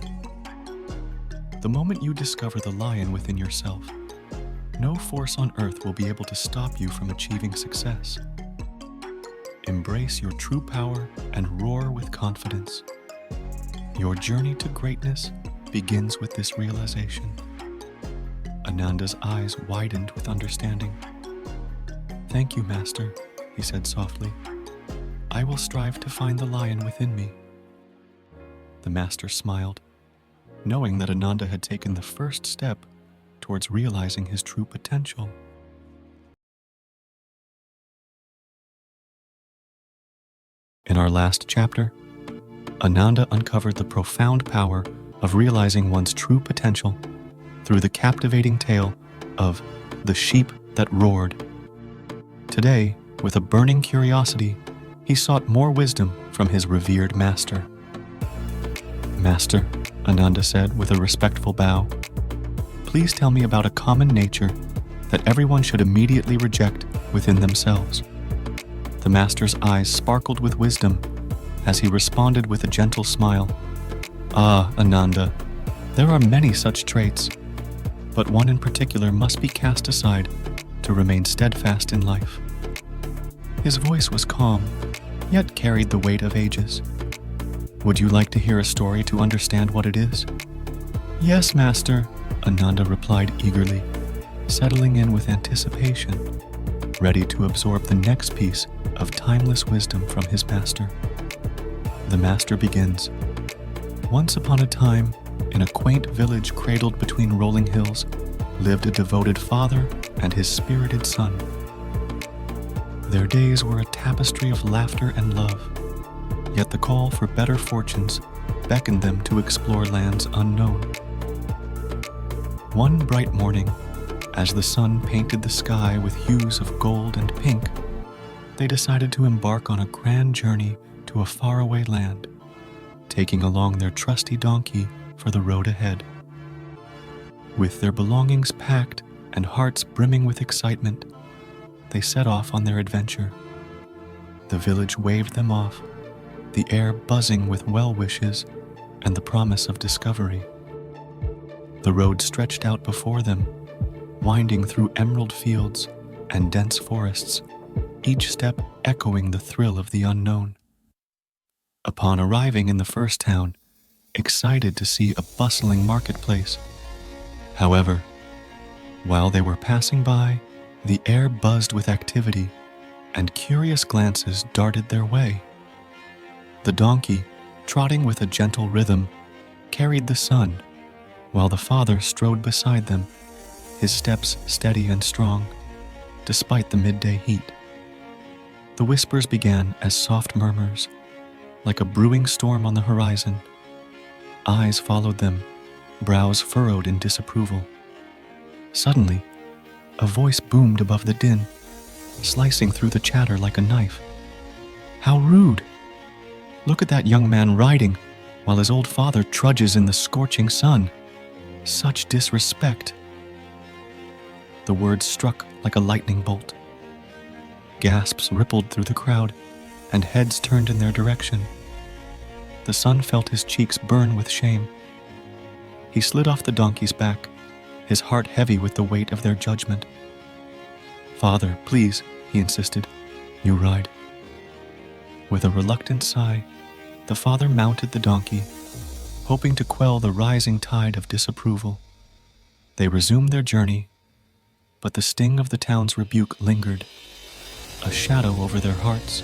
The moment you discover the lion within yourself, no force on earth will be able to stop you from achieving success. Embrace your true power and roar with confidence. Your journey to greatness begins with this realization. Ananda's eyes widened with understanding. "Thank you, Master," he said softly. "I will strive to find the lion within me." The Master smiled, knowing that Ananda had taken the first step towards realizing his true potential. In our last chapter, Ananda uncovered the profound power of realizing one's true potential through the captivating tale of The Sheep That Roared. Today, with a burning curiosity, he sought more wisdom from his revered master. "Master," Ananda said with a respectful bow, "please tell me about a common nature that everyone should immediately reject within themselves." The master's eyes sparkled with wisdom as he responded with a gentle smile. "Ah, Ananda, there are many such traits, but one in particular must be cast aside to remain steadfast in life." His voice was calm, yet carried the weight of ages. "Would you like to hear a story to understand what it is?" "Yes, Master," Ananda replied eagerly, settling in with anticipation, ready to absorb the next piece of timeless wisdom from his master. The master begins. "Once upon a time, in a quaint village cradled between rolling hills, lived a devoted father and his spirited son. Their days were a tapestry of laughter and love, yet the call for better fortunes beckoned them to explore lands unknown. One bright morning, as the sun painted the sky with hues of gold and pink, they decided to embark on a grand journey to a faraway land, taking along their trusty donkey for the road ahead. With their belongings packed and hearts brimming with excitement, they set off on their adventure. The village waved them off, the air buzzing with well wishes and the promise of discovery. The road stretched out before them, winding through emerald fields and dense forests, each step echoing the thrill of the unknown. Upon arriving in the first town, excited to see a bustling marketplace. However, while they were passing by, the air buzzed with activity, and curious glances darted their way. The donkey, trotting with a gentle rhythm, carried the son, while the father strode beside them, his steps steady and strong, despite the midday heat. The whispers began as soft murmurs, like a brewing storm on the horizon. Eyes followed them, brows furrowed in disapproval. Suddenly, a voice boomed above the din, slicing through the chatter like a knife. "How rude! Look at that young man riding, while his old father trudges in the scorching sun. Such disrespect!" The words struck like a lightning bolt. Gasps rippled through the crowd, and heads turned in their direction. The son felt his cheeks burn with shame. He slid off the donkey's back, his heart heavy with the weight of their judgment. "Father, please," he insisted, "you ride." With a reluctant sigh, the father mounted the donkey, hoping to quell the rising tide of disapproval. They resumed their journey, but the sting of the town's rebuke lingered, a shadow over their hearts.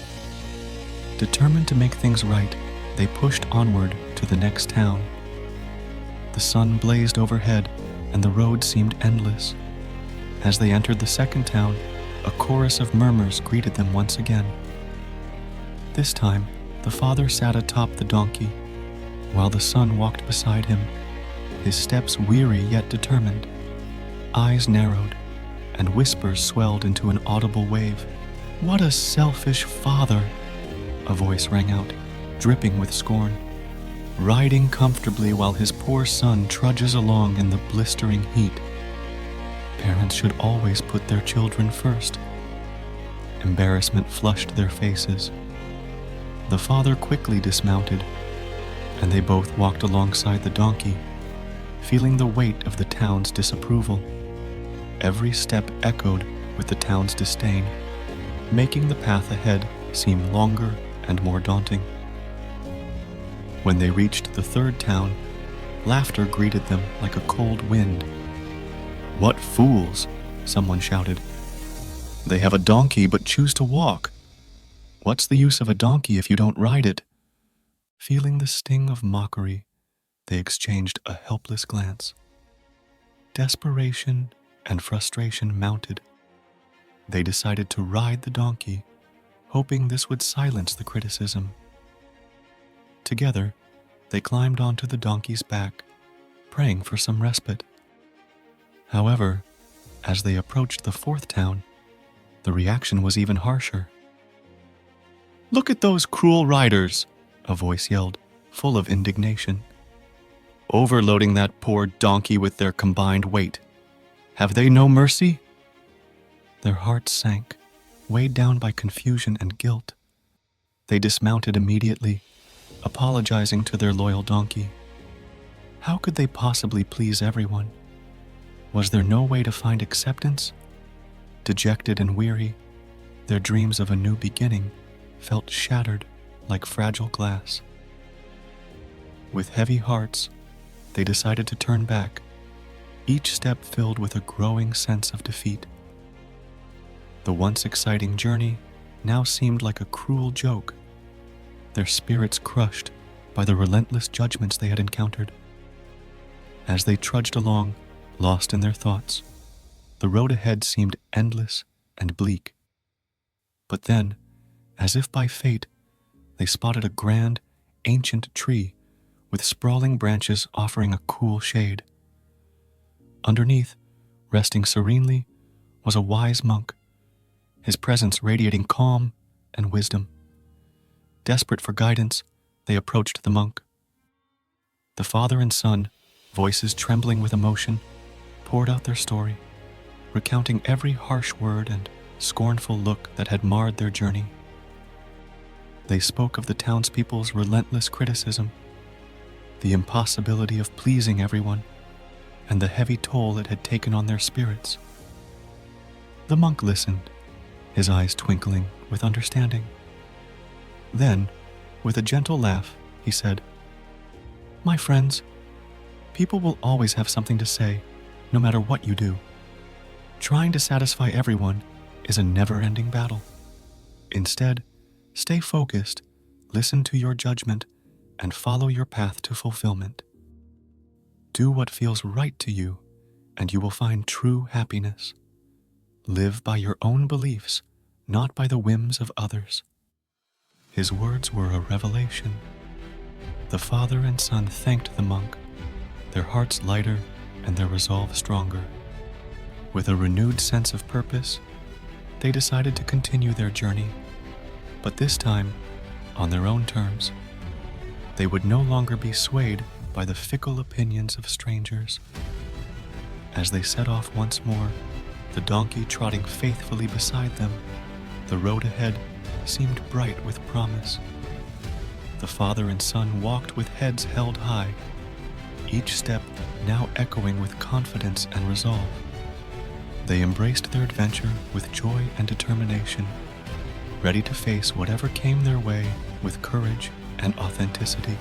Determined to make things right, they pushed onward to the next town. The sun blazed overhead, and the road seemed endless. As they entered the second town, a chorus of murmurs greeted them once again. This time, the father sat atop the donkey, while the son walked beside him, his steps weary yet determined. Eyes narrowed, and whispers swelled into an audible wave. "What a selfish father!" a voice rang out, dripping with scorn. "Riding comfortably while his poor son trudges along in the blistering heat. Parents should always put their children first." Embarrassment flushed their faces. The father quickly dismounted, and they both walked alongside the donkey, feeling the weight of the town's disapproval. Every step echoed with the town's disdain, making the path ahead seem longer and more daunting. When they reached the third town, laughter greeted them like a cold wind. "What fools!" someone shouted. "They have a donkey but choose to walk. What's the use of a donkey if you don't ride it?" Feeling the sting of mockery, they exchanged a helpless glance. Desperation and frustration mounted. They decided to ride the donkey, hoping this would silence the criticism. Together, they climbed onto the donkey's back, praying for some respite. However, as they approached the fourth town, the reaction was even harsher. "Look at those cruel riders," a voice yelled, full of indignation. "Overloading that poor donkey with their combined weight. Have they no mercy?" Their hearts sank, weighed down by confusion and guilt. They dismounted immediately, apologizing to their loyal donkey. How could they possibly please everyone? Was there no way to find acceptance? Dejected and weary, their dreams of a new beginning felt shattered like fragile glass. With heavy hearts, they decided to turn back, each step filled with a growing sense of defeat. The once exciting journey now seemed like a cruel joke, their spirits crushed by the relentless judgments they had encountered. As they trudged along, lost in their thoughts, the road ahead seemed endless and bleak. But then, as if by fate, they spotted a grand, ancient tree with sprawling branches offering a cool shade. Underneath, resting serenely, was a wise monk, his presence radiating calm and wisdom. Desperate for guidance, they approached the monk. The father and son, voices trembling with emotion, poured out their story, recounting every harsh word and scornful look that had marred their journey. They spoke of the townspeople's relentless criticism, the impossibility of pleasing everyone, and the heavy toll it had taken on their spirits. The monk listened, his eyes twinkling with understanding. Then, with a gentle laugh, he said, "My friends, people will always have something to say, no matter what you do. Trying to satisfy everyone is a never-ending battle. Instead, stay focused, listen to your judgment, and follow your path to fulfillment. Do what feels right to you, and you will find true happiness. Live by your own beliefs, not by the whims of others." His words were a revelation. The father and son thanked the monk, their hearts lighter and their resolve stronger. With a renewed sense of purpose, they decided to continue their journey, but this time on their own terms. They would no longer be swayed by the fickle opinions of strangers. As they set off once more, the donkey trotting faithfully beside them, the road ahead seemed bright with promise. The father and son walked with heads held high, each step now echoing with confidence and resolve. They embraced their adventure with joy and determination, ready to face whatever came their way with courage and authenticity.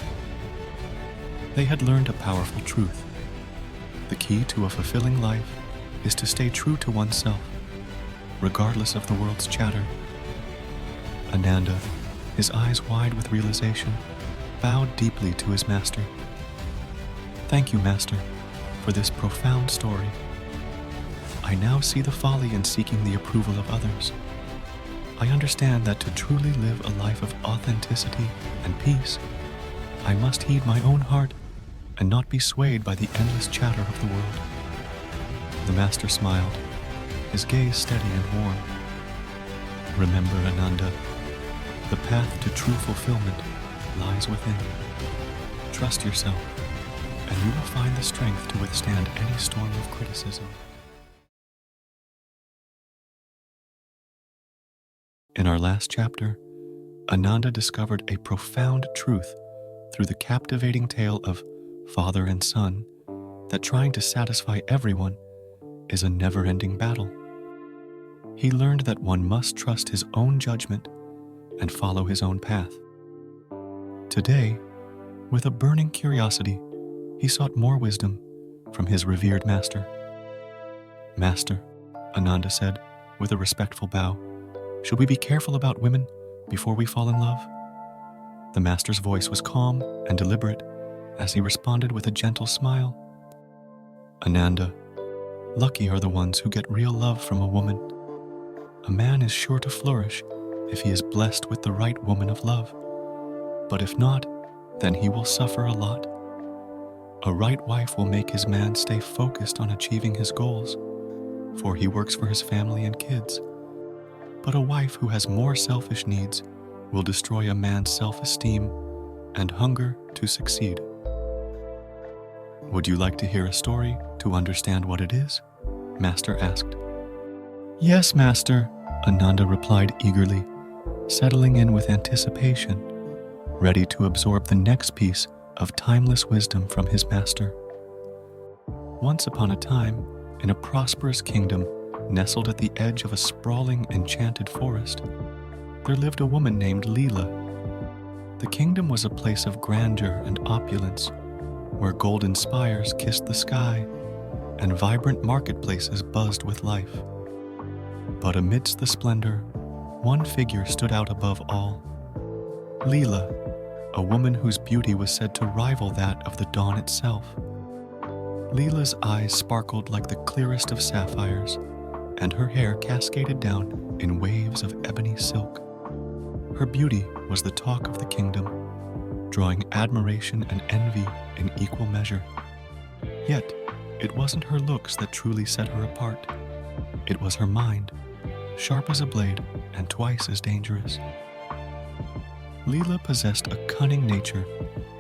They had learned a powerful truth. The key to a fulfilling life is to stay true to oneself, regardless of the world's chatter. Ananda, his eyes wide with realization, bowed deeply to his master. "Thank you, Master, for this profound story. I now see the folly in seeking the approval of others. I understand that to truly live a life of authenticity and peace, I must heed my own heart and not be swayed by the endless chatter of the world." The master smiled, his gaze steady and warm. "Remember, Ananda, the path to true fulfillment lies within. Trust yourself, and you will find the strength to withstand any storm of criticism." In our last chapter, Ananda discovered a profound truth through the captivating tale of father and son, that trying to satisfy everyone is a never-ending battle. He learned that one must trust his own judgment and follow his own path. Today, with a burning curiosity, he sought more wisdom from his revered master. "Master," Ananda said, with a respectful bow, "should we be careful about women before we fall in love?" The master's voice was calm and deliberate as he responded with a gentle smile. "Ananda, lucky are the ones who get real love from a woman. A man is sure to flourish if he is blessed with the right woman of love. But if not, then he will suffer a lot. A right wife will make his man stay focused on achieving his goals, for he works for his family and kids. But a wife who has more selfish needs will destroy a man's self-esteem and hunger to succeed." "Would you like to hear a story to understand what it is?" Master asked. "Yes, Master," Ananda replied eagerly, settling in with anticipation, ready to absorb the next piece of timeless wisdom from his master. Once upon a time, in a prosperous kingdom nestled at the edge of a sprawling, enchanted forest, there lived a woman named Leela. The kingdom was a place of grandeur and opulence, where golden spires kissed the sky and vibrant marketplaces buzzed with life. But amidst the splendor, one figure stood out above all: Leela, a woman whose beauty was said to rival that of the dawn itself. Leela's eyes sparkled like the clearest of sapphires, and her hair cascaded down in waves of ebony silk. Her beauty was the talk of the kingdom, drawing admiration and envy in equal measure. Yet, it wasn't her looks that truly set her apart. It was her mind, sharp as a blade and twice as dangerous. Leela possessed a cunning nature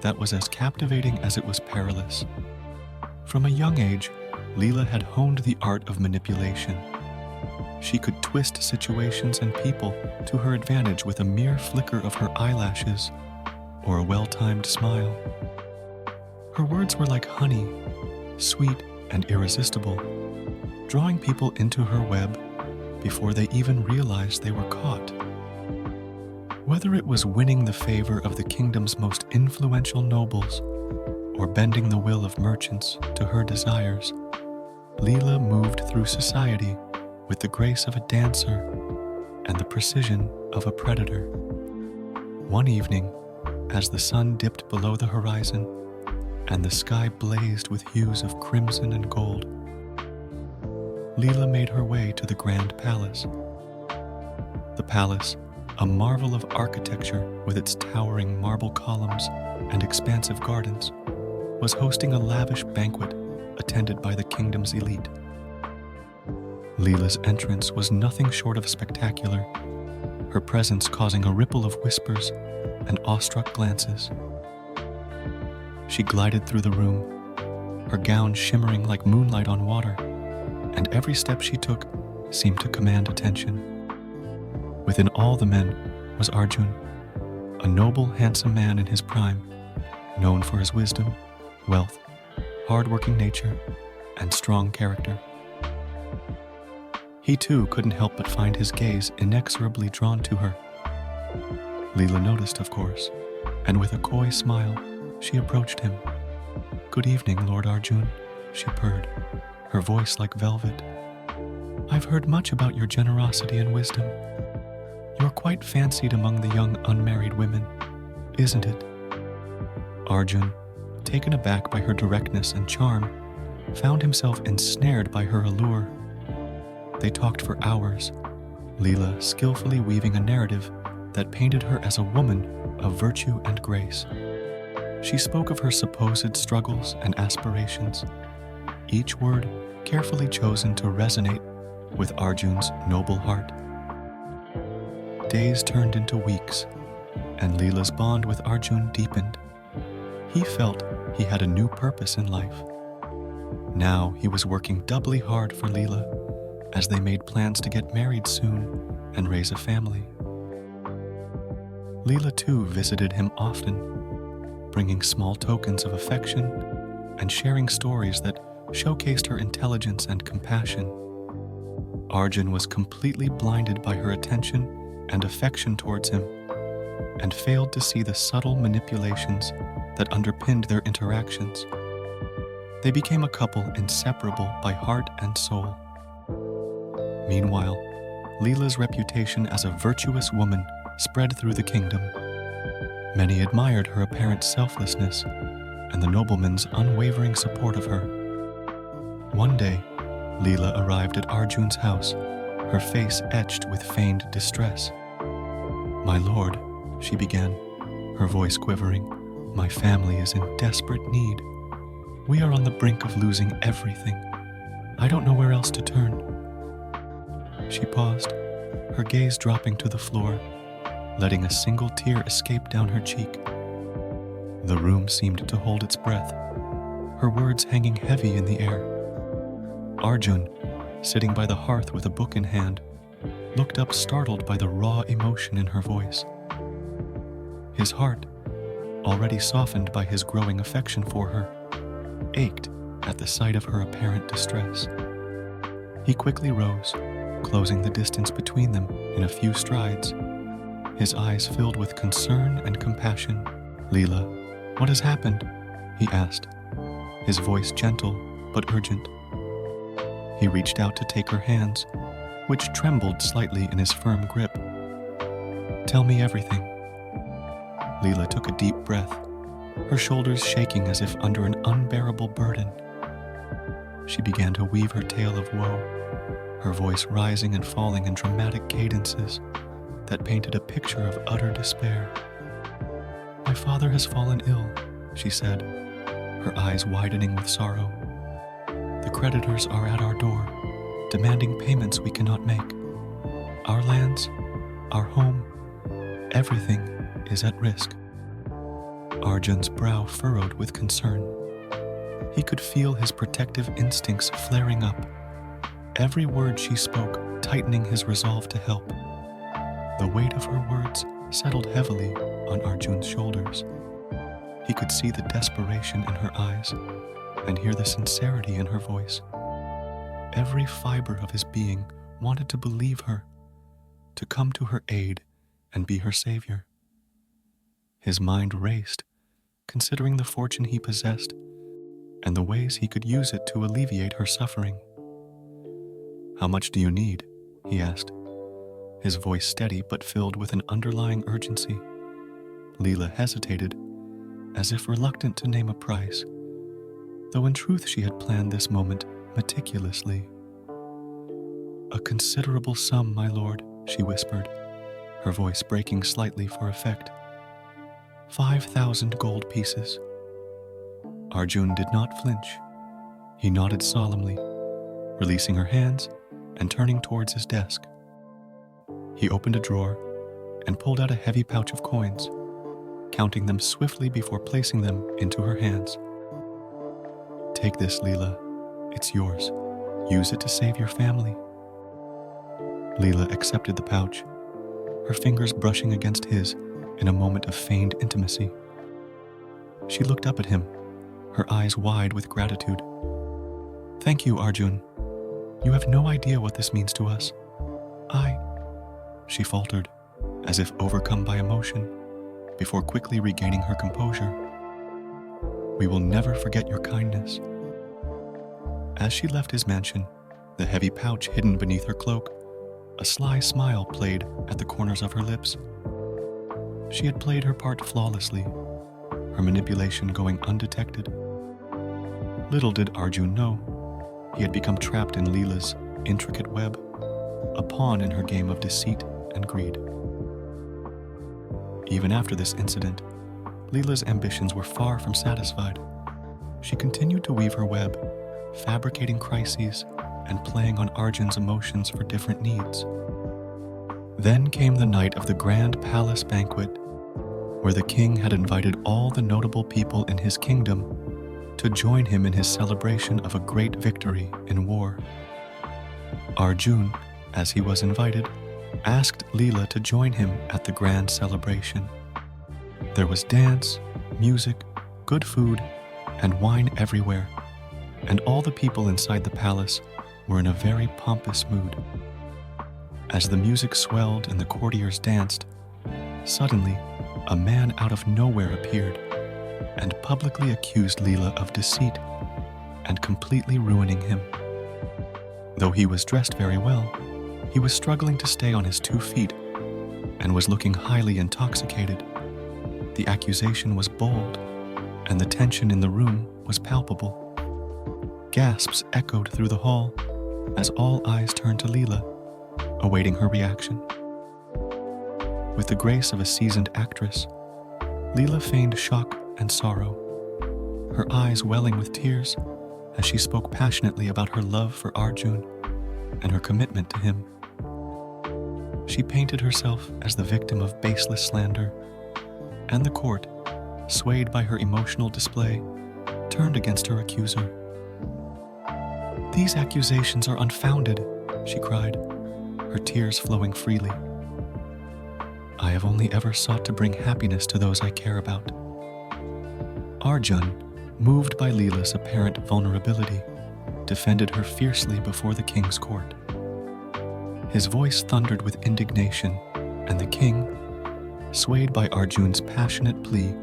that was as captivating as it was perilous. From a young age, Leela had honed the art of manipulation. She could twist situations and people to her advantage with a mere flicker of her eyelashes or a well-timed smile. Her words were like honey, sweet and irresistible, drawing people into her web before they even realized they were caught. Whether it was winning the favor of the kingdom's most influential nobles or bending the will of merchants to her desires, Leela moved through society with the grace of a dancer and the precision of a predator. One evening, as the sun dipped below the horizon and the sky blazed with hues of crimson and gold, Leela made her way to the grand palace. The palace, a marvel of architecture with its towering marble columns and expansive gardens, was hosting a lavish banquet attended by the kingdom's elite. Leela's entrance was nothing short of spectacular, her presence causing a ripple of whispers and awestruck glances. She glided through the room, her gown shimmering like moonlight on water, and every step she took seemed to command attention. Within all the men was Arjun, a noble, handsome man in his prime, known for his wisdom, wealth, hard-working nature, and strong character. He too couldn't help but find his gaze inexorably drawn to her. Leela noticed, of course, and with a coy smile, she approached him. "Good evening, Lord Arjun," she purred, her voice like velvet. "I've heard much about your generosity and wisdom. You're quite fancied among the young unmarried women, isn't it?" Arjun, taken aback by her directness and charm, found himself ensnared by her allure. They talked for hours, Leela skillfully weaving a narrative that painted her as a woman of virtue and grace. She spoke of her supposed struggles and aspirations, each word carefully chosen to resonate with Arjun's noble heart. Days turned into weeks, and Leela's bond with Arjun deepened. He felt he had a new purpose in life. Now he was working doubly hard for Leela as they made plans to get married soon and raise a family. Leela too visited him often, bringing small tokens of affection and sharing stories that showcased her intelligence and compassion. Arjun was completely blinded by her attention and affection towards him, and failed to see the subtle manipulations that underpinned their interactions. They became a couple inseparable by heart and soul, Meanwhile, Leela's reputation as a virtuous woman spread through the kingdom. Many admired her apparent selflessness and the nobleman's unwavering support of her. One day, Leela arrived at Arjun's house, her face etched with feigned distress. "My lord," she began, her voice quivering, "my family is in desperate need. We are on the brink of losing everything. I don't know where else to turn." She paused, her gaze dropping to the floor, letting a single tear escape down her cheek. The room seemed to hold its breath, her words hanging heavy in the air. Arjun, sitting by the hearth with a book in hand, looked up startled by the raw emotion in her voice. His heart, already softened by his growing affection for her, ached at the sight of her apparent distress. He quickly rose, closing the distance between them in a few strides, his eyes filled with concern and compassion. "Leela, what has happened?" he asked, his voice gentle but urgent. He reached out to take her hands, which trembled slightly in his firm grip. "Tell me everything." Leela took a deep breath, her shoulders shaking as if under an unbearable burden. She began to weave her tale of woe, her voice rising and falling in dramatic cadences that painted a picture of utter despair. "My father has fallen ill," she said, her eyes widening with sorrow. "The creditors are at our door, demanding payments we cannot make. Our lands, our home, everything is at risk." Arjun's brow furrowed with concern. He could feel his protective instincts flaring up, every word she spoke tightening his resolve to help. The weight of her words settled heavily on Arjun's shoulders. He could see the desperation in her eyes and hear the sincerity in her voice. Every fiber of his being wanted to believe her, to come to her aid and be her savior. His mind raced, considering the fortune he possessed and the ways he could use it to alleviate her suffering. "How much do you need?" he asked, his voice steady but filled with an underlying urgency. Leela hesitated, as if reluctant to name a price, though in truth she had planned this moment meticulously. "A considerable sum, my lord," she whispered, her voice breaking slightly for effect. 5,000 gold pieces." Arjun did not flinch. He nodded solemnly, releasing her hands and turning towards his desk. He opened a drawer and pulled out a heavy pouch of coins, counting them swiftly before placing them into her hands. "Take this, Leela. It's yours. Use it to save your family." Leela accepted the pouch, her fingers brushing against his in a moment of feigned intimacy. She looked up at him, her eyes wide with gratitude. "Thank you, Arjun. You have no idea what this means to us. She faltered, as if overcome by emotion, before quickly regaining her composure. "We will never forget your kindness." As she left his mansion, the heavy pouch hidden beneath her cloak, a sly smile played at the corners of her lips. She had played her part flawlessly, her manipulation going undetected. Little did Arjun know, he had become trapped in Leela's intricate web, a pawn in her game of deceit and greed. Even after this incident, Leela's ambitions were far from satisfied. She continued to weave her web, fabricating crises and playing on Arjun's emotions for different needs. Then came the night of the grand palace banquet, where the king had invited all the notable people in his kingdom to join him in his celebration of a great victory in war. Arjun, as he was invited, asked Leela to join him at the grand celebration. There was dance, music, good food, and wine everywhere, and all the people inside the palace were in a very pompous mood. As the music swelled and the courtiers danced, suddenly a man out of nowhere appeared and publicly accused Leela of deceit and completely ruining him. Though he was dressed very well, He was struggling to stay on his 2 feet and was looking highly intoxicated. The accusation was bold, and the tension in the room was palpable. Gasps echoed through the hall as all eyes turned to Leela, awaiting her reaction. With the grace of a seasoned actress, Leela feigned shock and sorrow, her eyes welling with tears as she spoke passionately about her love for Arjun and her commitment to him. She painted herself as the victim of baseless slander, and the court, swayed by her emotional display, turned against her accuser. "These accusations are unfounded," she cried, her tears flowing freely. "I have only ever sought to bring happiness to those I care about." Arjun, moved by Leela's apparent vulnerability, defended her fiercely before the king's court. His voice thundered with indignation, and the king, swayed by Arjun's passionate plea,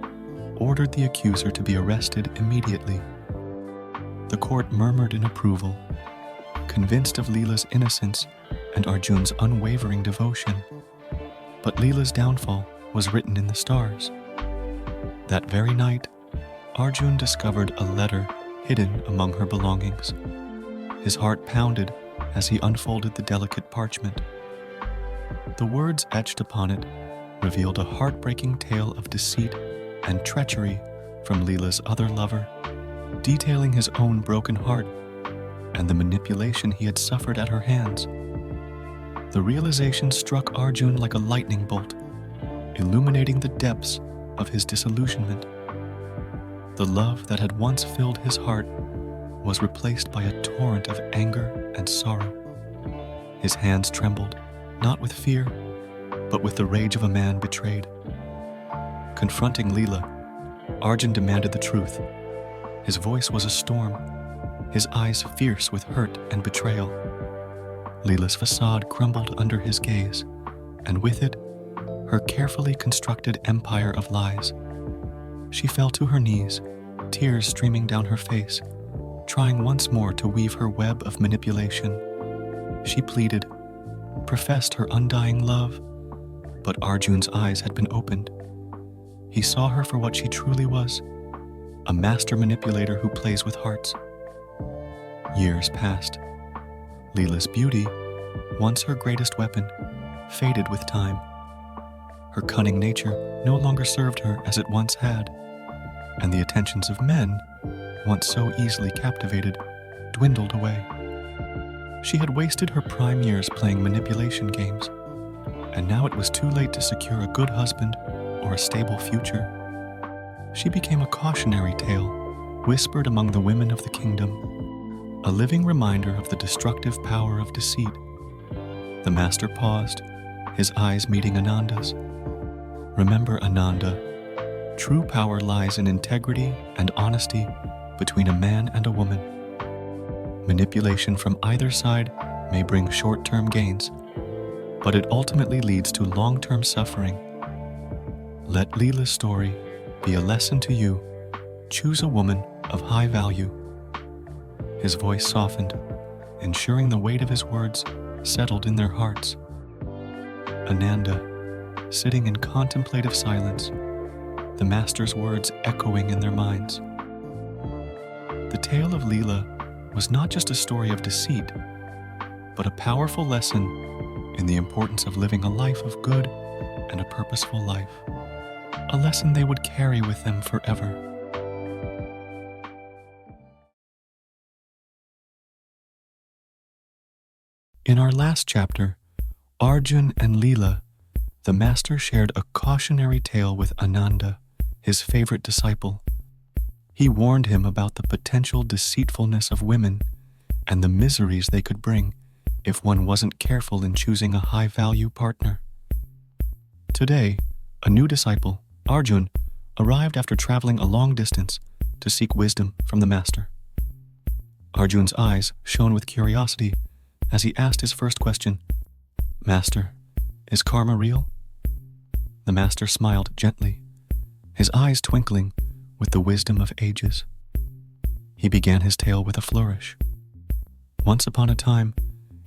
ordered the accuser to be arrested immediately. The court murmured in approval, convinced of Leela's innocence and Arjun's unwavering devotion. But Leela's downfall was written in the stars. That very night, Arjun discovered a letter hidden among her belongings. His heart pounded as he unfolded the delicate parchment. The words etched upon it revealed a heartbreaking tale of deceit and treachery from Leela's other lover, detailing his own broken heart and the manipulation he had suffered at her hands. The realization struck Arjun like a lightning bolt, illuminating the depths of his disillusionment. The love that had once filled his heart was replaced by a torrent of anger and sorrow. His hands trembled, not with fear, but with the rage of a man betrayed. Confronting Leela, Arjun demanded the truth. His voice was a storm, his eyes fierce with hurt and betrayal. Leela's facade crumbled under his gaze, and with it, her carefully constructed empire of lies. She fell to her knees, tears streaming down her face, trying once more to weave her web of manipulation. She pleaded, professed her undying love, but Arjun's eyes had been opened. He saw her for what she truly was, a master manipulator who plays with hearts. Years passed. Leela's beauty, once her greatest weapon, faded with time. Her cunning nature no longer served her as it once had, and the attentions of men, once so easily captivated, dwindled away. She had wasted her prime years playing manipulation games, and now it was too late to secure a good husband or a stable future. She became a cautionary tale, whispered among the women of the kingdom, a living reminder of the destructive power of deceit. The master paused, his eyes meeting Ananda's. Remember, Ananda, true power lies in integrity and honesty between a man and a woman. Manipulation from either side may bring short-term gains, but it ultimately leads to long-term suffering. Let Leela's story be a lesson to you. Choose a woman of high value. His voice softened, ensuring the weight of his words settled in their hearts. Ananda, sitting in contemplative silence, the master's words echoing in their minds. The tale of Leela was not just a story of deceit, but a powerful lesson in the importance of living a life of good and a purposeful life, a lesson they would carry with them forever. In our last chapter, Arjun and Leela, the master shared a cautionary tale with Ananda, his favorite disciple. He warned him about the potential deceitfulness of women and the miseries they could bring if one wasn't careful in choosing a high-value partner. Today, a new disciple, Arjun, arrived after traveling a long distance to seek wisdom from the master. Arjun's eyes shone with curiosity as he asked his first question, "Master, is karma real?" The master smiled gently, his eyes twinkling with the wisdom of ages. He began his tale with a flourish. Once upon a time,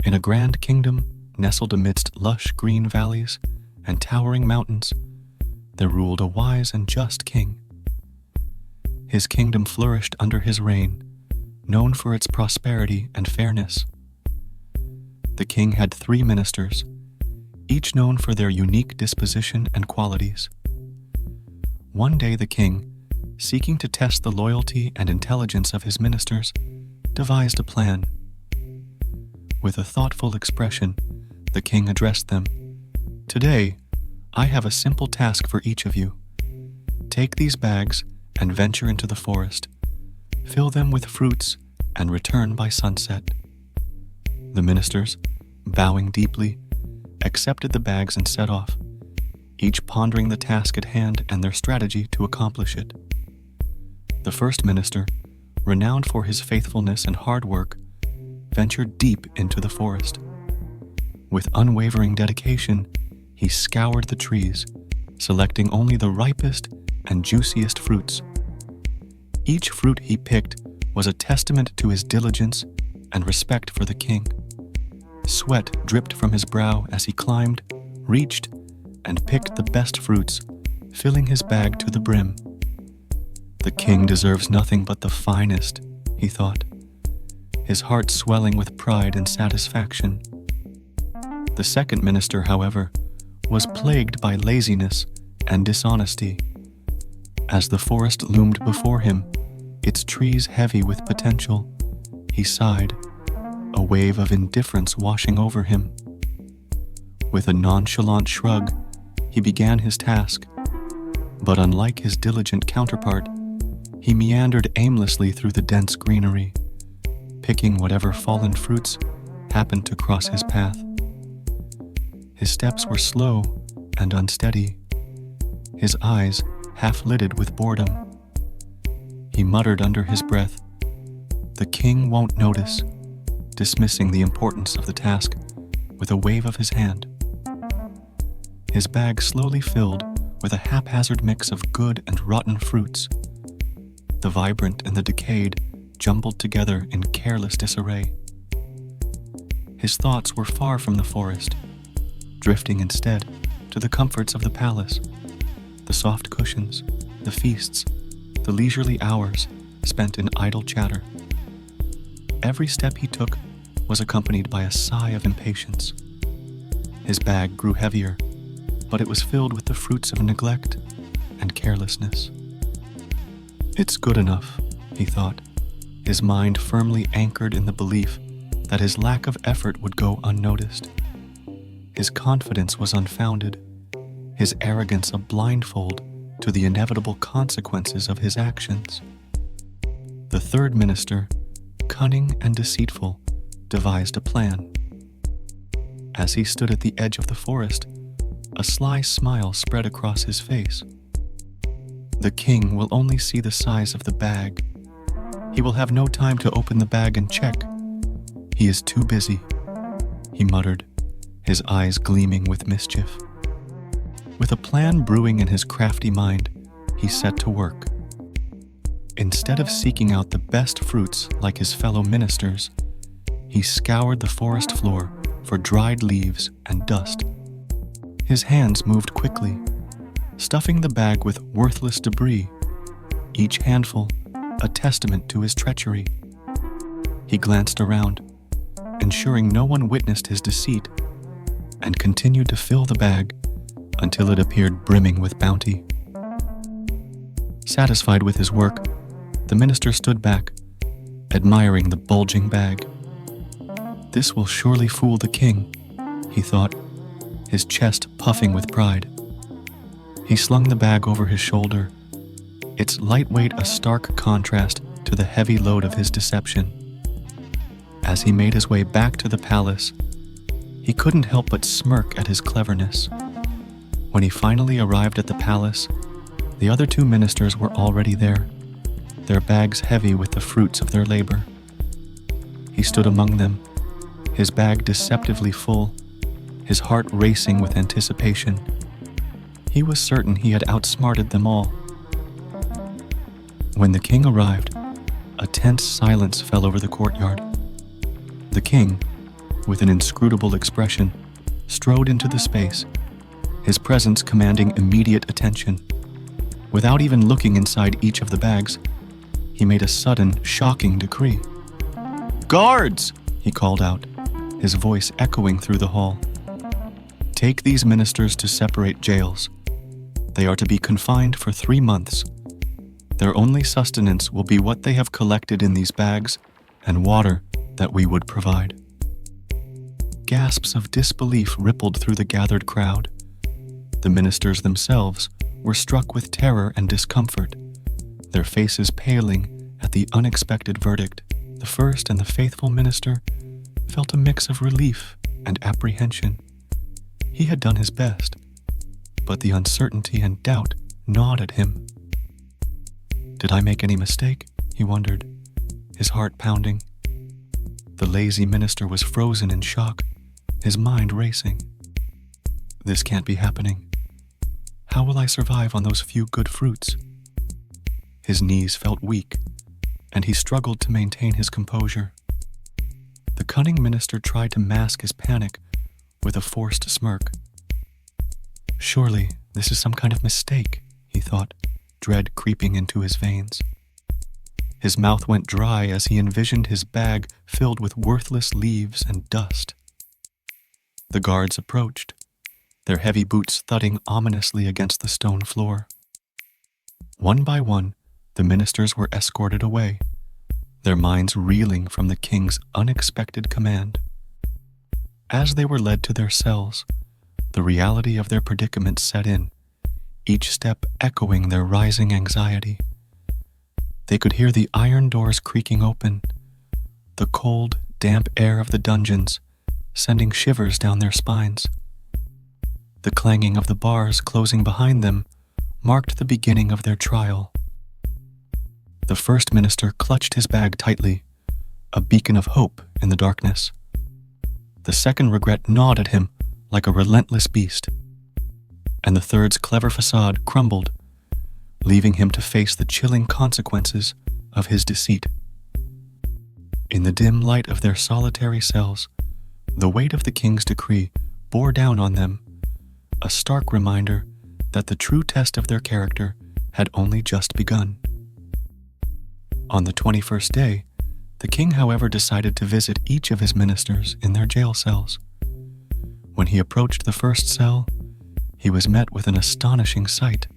in a grand kingdom nestled amidst lush green valleys and towering mountains, there ruled a wise and just king. His kingdom flourished under his reign, known for its prosperity and fairness. The king had 3 ministers, each known for their unique disposition and qualities. One day the king, seeking to test the loyalty and intelligence of his ministers, devised a plan. With a thoughtful expression, the king addressed them. "Today, I have a simple task for each of you. Take these bags and venture into the forest. Fill them with fruits and return by sunset." The ministers, bowing deeply, accepted the bags and set off, each pondering the task at hand and their strategy to accomplish it. The first minister, renowned for his faithfulness and hard work, ventured deep into the forest. With unwavering dedication, he scoured the trees, selecting only the ripest and juiciest fruits. Each fruit he picked was a testament to his diligence and respect for the king. Sweat dripped from his brow as he climbed, reached, and picked the best fruits, filling his bag to the brim. "The king deserves nothing but the finest," he thought, his heart swelling with pride and satisfaction. The second minister, however, was plagued by laziness and dishonesty. As the forest loomed before him, its trees heavy with potential, he sighed, a wave of indifference washing over him. With a nonchalant shrug, he began his task, but unlike his diligent counterpart, he meandered aimlessly through the dense greenery, picking whatever fallen fruits happened to cross his path. His steps were slow and unsteady, his eyes half-lidded with boredom. He muttered under his breath, "The king won't notice," dismissing the importance of the task with a wave of his hand. His bag slowly filled with a haphazard mix of good and rotten fruits. The vibrant and the decayed jumbled together in careless disarray. His thoughts were far from the forest, drifting instead to the comforts of the palace, the soft cushions, the feasts, the leisurely hours spent in idle chatter. Every step he took was accompanied by a sigh of impatience. His bag grew heavier, but it was filled with the fruits of neglect and carelessness. "It's good enough," he thought, his mind firmly anchored in the belief that his lack of effort would go unnoticed. His confidence was unfounded, his arrogance a blindfold to the inevitable consequences of his actions. The third minister, cunning and deceitful, devised a plan. As he stood at the edge of the forest, a sly smile spread across his face. "The king will only see the size of the bag. He will have no time to open the bag and check. He is too busy," he muttered, his eyes gleaming with mischief. With a plan brewing in his crafty mind, he set to work. Instead of seeking out the best fruits like his fellow ministers, he scoured the forest floor for dried leaves and dust. His hands moved quickly, stuffing the bag with worthless debris, each handful a testament to his treachery. He glanced around, ensuring no one witnessed his deceit, and continued to fill the bag until it appeared brimming with bounty. Satisfied with his work, the minister stood back, admiring the bulging bag. "This will surely fool the king," he thought, his chest puffing with pride. He slung the bag over his shoulder, its lightweight a stark contrast to the heavy load of his deception. As he made his way back to the palace, he couldn't help but smirk at his cleverness. When he finally arrived at the palace, the other 2 ministers were already there, their bags heavy with the fruits of their labor. He stood among them, his bag deceptively full, his heart racing with anticipation. He was certain he had outsmarted them all. When the king arrived, a tense silence fell over the courtyard. The king, with an inscrutable expression, strode into the space, his presence commanding immediate attention. Without even looking inside each of the bags, he made a sudden, shocking decree. "Guards!" he called out, his voice echoing through the hall. "Take these ministers to separate jails. They are to be confined for 3 months. Their only sustenance will be what they have collected in these bags and water that we would provide." Gasps of disbelief rippled through the gathered crowd. The ministers themselves were struck with terror and discomfort, their faces paling at the unexpected verdict. The first and the faithful minister felt a mix of relief and apprehension. He had done his best, but the uncertainty and doubt gnawed at him. Did I make any mistake? He wondered, his heart pounding. The lazy minister was frozen in shock, his mind racing. This can't be happening. How will I survive on those few good fruits? His knees felt weak, and he struggled to maintain his composure. The cunning minister tried to mask his panic with a forced smirk. Surely this is some kind of mistake, he thought, dread creeping into his veins. His mouth went dry as he envisioned his bag filled with worthless leaves and dust. The guards approached, their heavy boots thudding ominously against the stone floor. One by one, the ministers were escorted away, their minds reeling from the king's unexpected command. As they were led to their cells, the reality of their predicament set in, each step echoing their rising anxiety. They could hear the iron doors creaking open, the cold, damp air of the dungeons sending shivers down their spines. The clanging of the bars closing behind them marked the beginning of their trial. The first minister clutched his bag tightly, a beacon of hope in the darkness. The second regret gnawed at him like a relentless beast, and the third's clever facade crumbled, leaving him to face the chilling consequences of his deceit. In the dim light of their solitary cells, the weight of the king's decree bore down on them, a stark reminder that the true test of their character had only just begun. On the 21st day, the king, however, decided to visit each of his ministers in their jail cells. When he approached the first cell, he was met with an astonishing sight.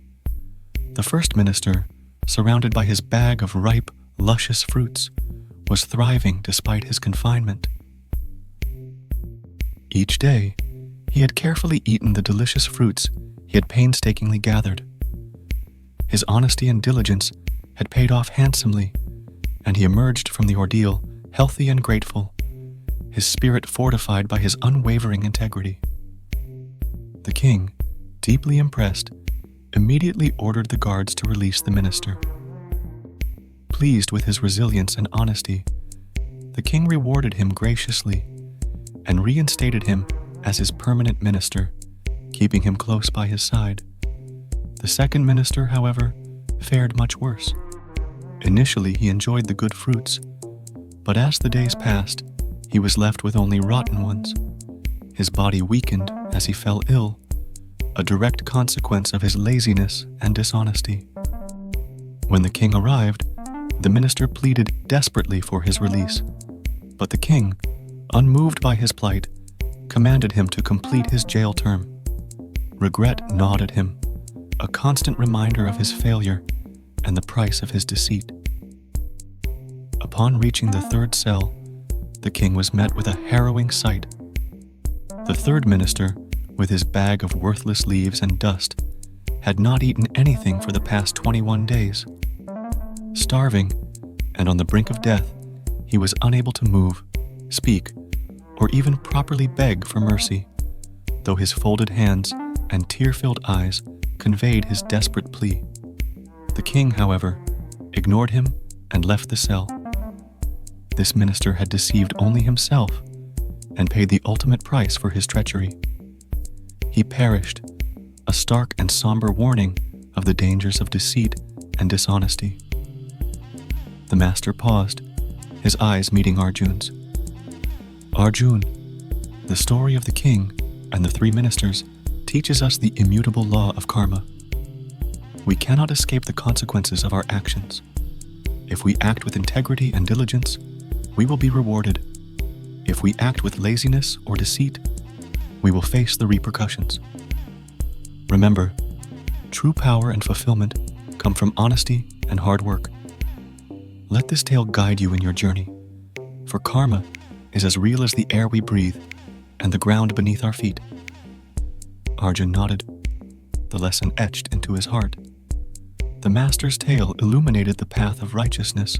The first minister, surrounded by his bag of ripe, luscious fruits, was thriving despite his confinement. Each day, he had carefully eaten the delicious fruits he had painstakingly gathered. His honesty and diligence had paid off handsomely, and he emerged from the ordeal healthy and grateful, his spirit fortified by his unwavering integrity. The king, deeply impressed, immediately ordered the guards to release the minister. Pleased with his resilience and honesty, the king rewarded him graciously and reinstated him as his permanent minister, keeping him close by his side. The second minister, however, fared much worse. Initially, he enjoyed the good fruits, but as the days passed, he was left with only rotten ones. His body weakened as he fell ill, a direct consequence of his laziness and dishonesty. When the king arrived, the minister pleaded desperately for his release, but the king, unmoved by his plight, commanded him to complete his jail term. Regret gnawed at him, a constant reminder of his failure and the price of his deceit. Upon reaching the third cell, the king was met with a harrowing sight. The third minister, with his bag of worthless leaves and dust, had not eaten anything for the past 21 days. Starving, and on the brink of death, he was unable to move, speak, or even properly beg for mercy, though his folded hands and tear-filled eyes conveyed his desperate plea. The king, however, ignored him and left the cell. This minister had deceived only himself and paid the ultimate price for his treachery. He perished, a stark and somber warning of the dangers of deceit and dishonesty. The master paused, his eyes meeting Arjun's. "Arjun, the story of the king and the Three Ministers teaches us the immutable law of karma. We cannot escape the consequences of our actions. If we act with integrity and diligence, we will be rewarded. If we act with laziness or deceit, we will face the repercussions. Remember, true power and fulfillment come from honesty and hard work. Let this tale guide you in your journey, for karma is as real as the air we breathe and the ground beneath our feet. Arjun nodded, the lesson etched into his heart. The master's tale illuminated the path of righteousness,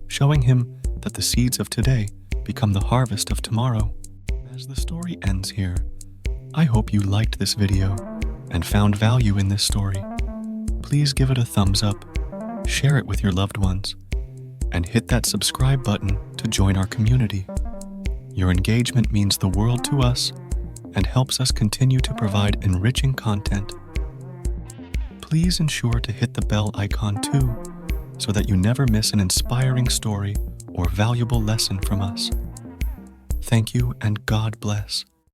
showing him that the seeds of today become the harvest of tomorrow. As the story ends here, I hope you liked this video and found value in this story. Please give it a thumbs up, share it with your loved ones, and hit that subscribe button to join our community. Your engagement means the world to us and helps us continue to provide enriching content. Please ensure to hit the bell icon too, so that you never miss an inspiring story or valuable lesson from us. Thank you and God bless.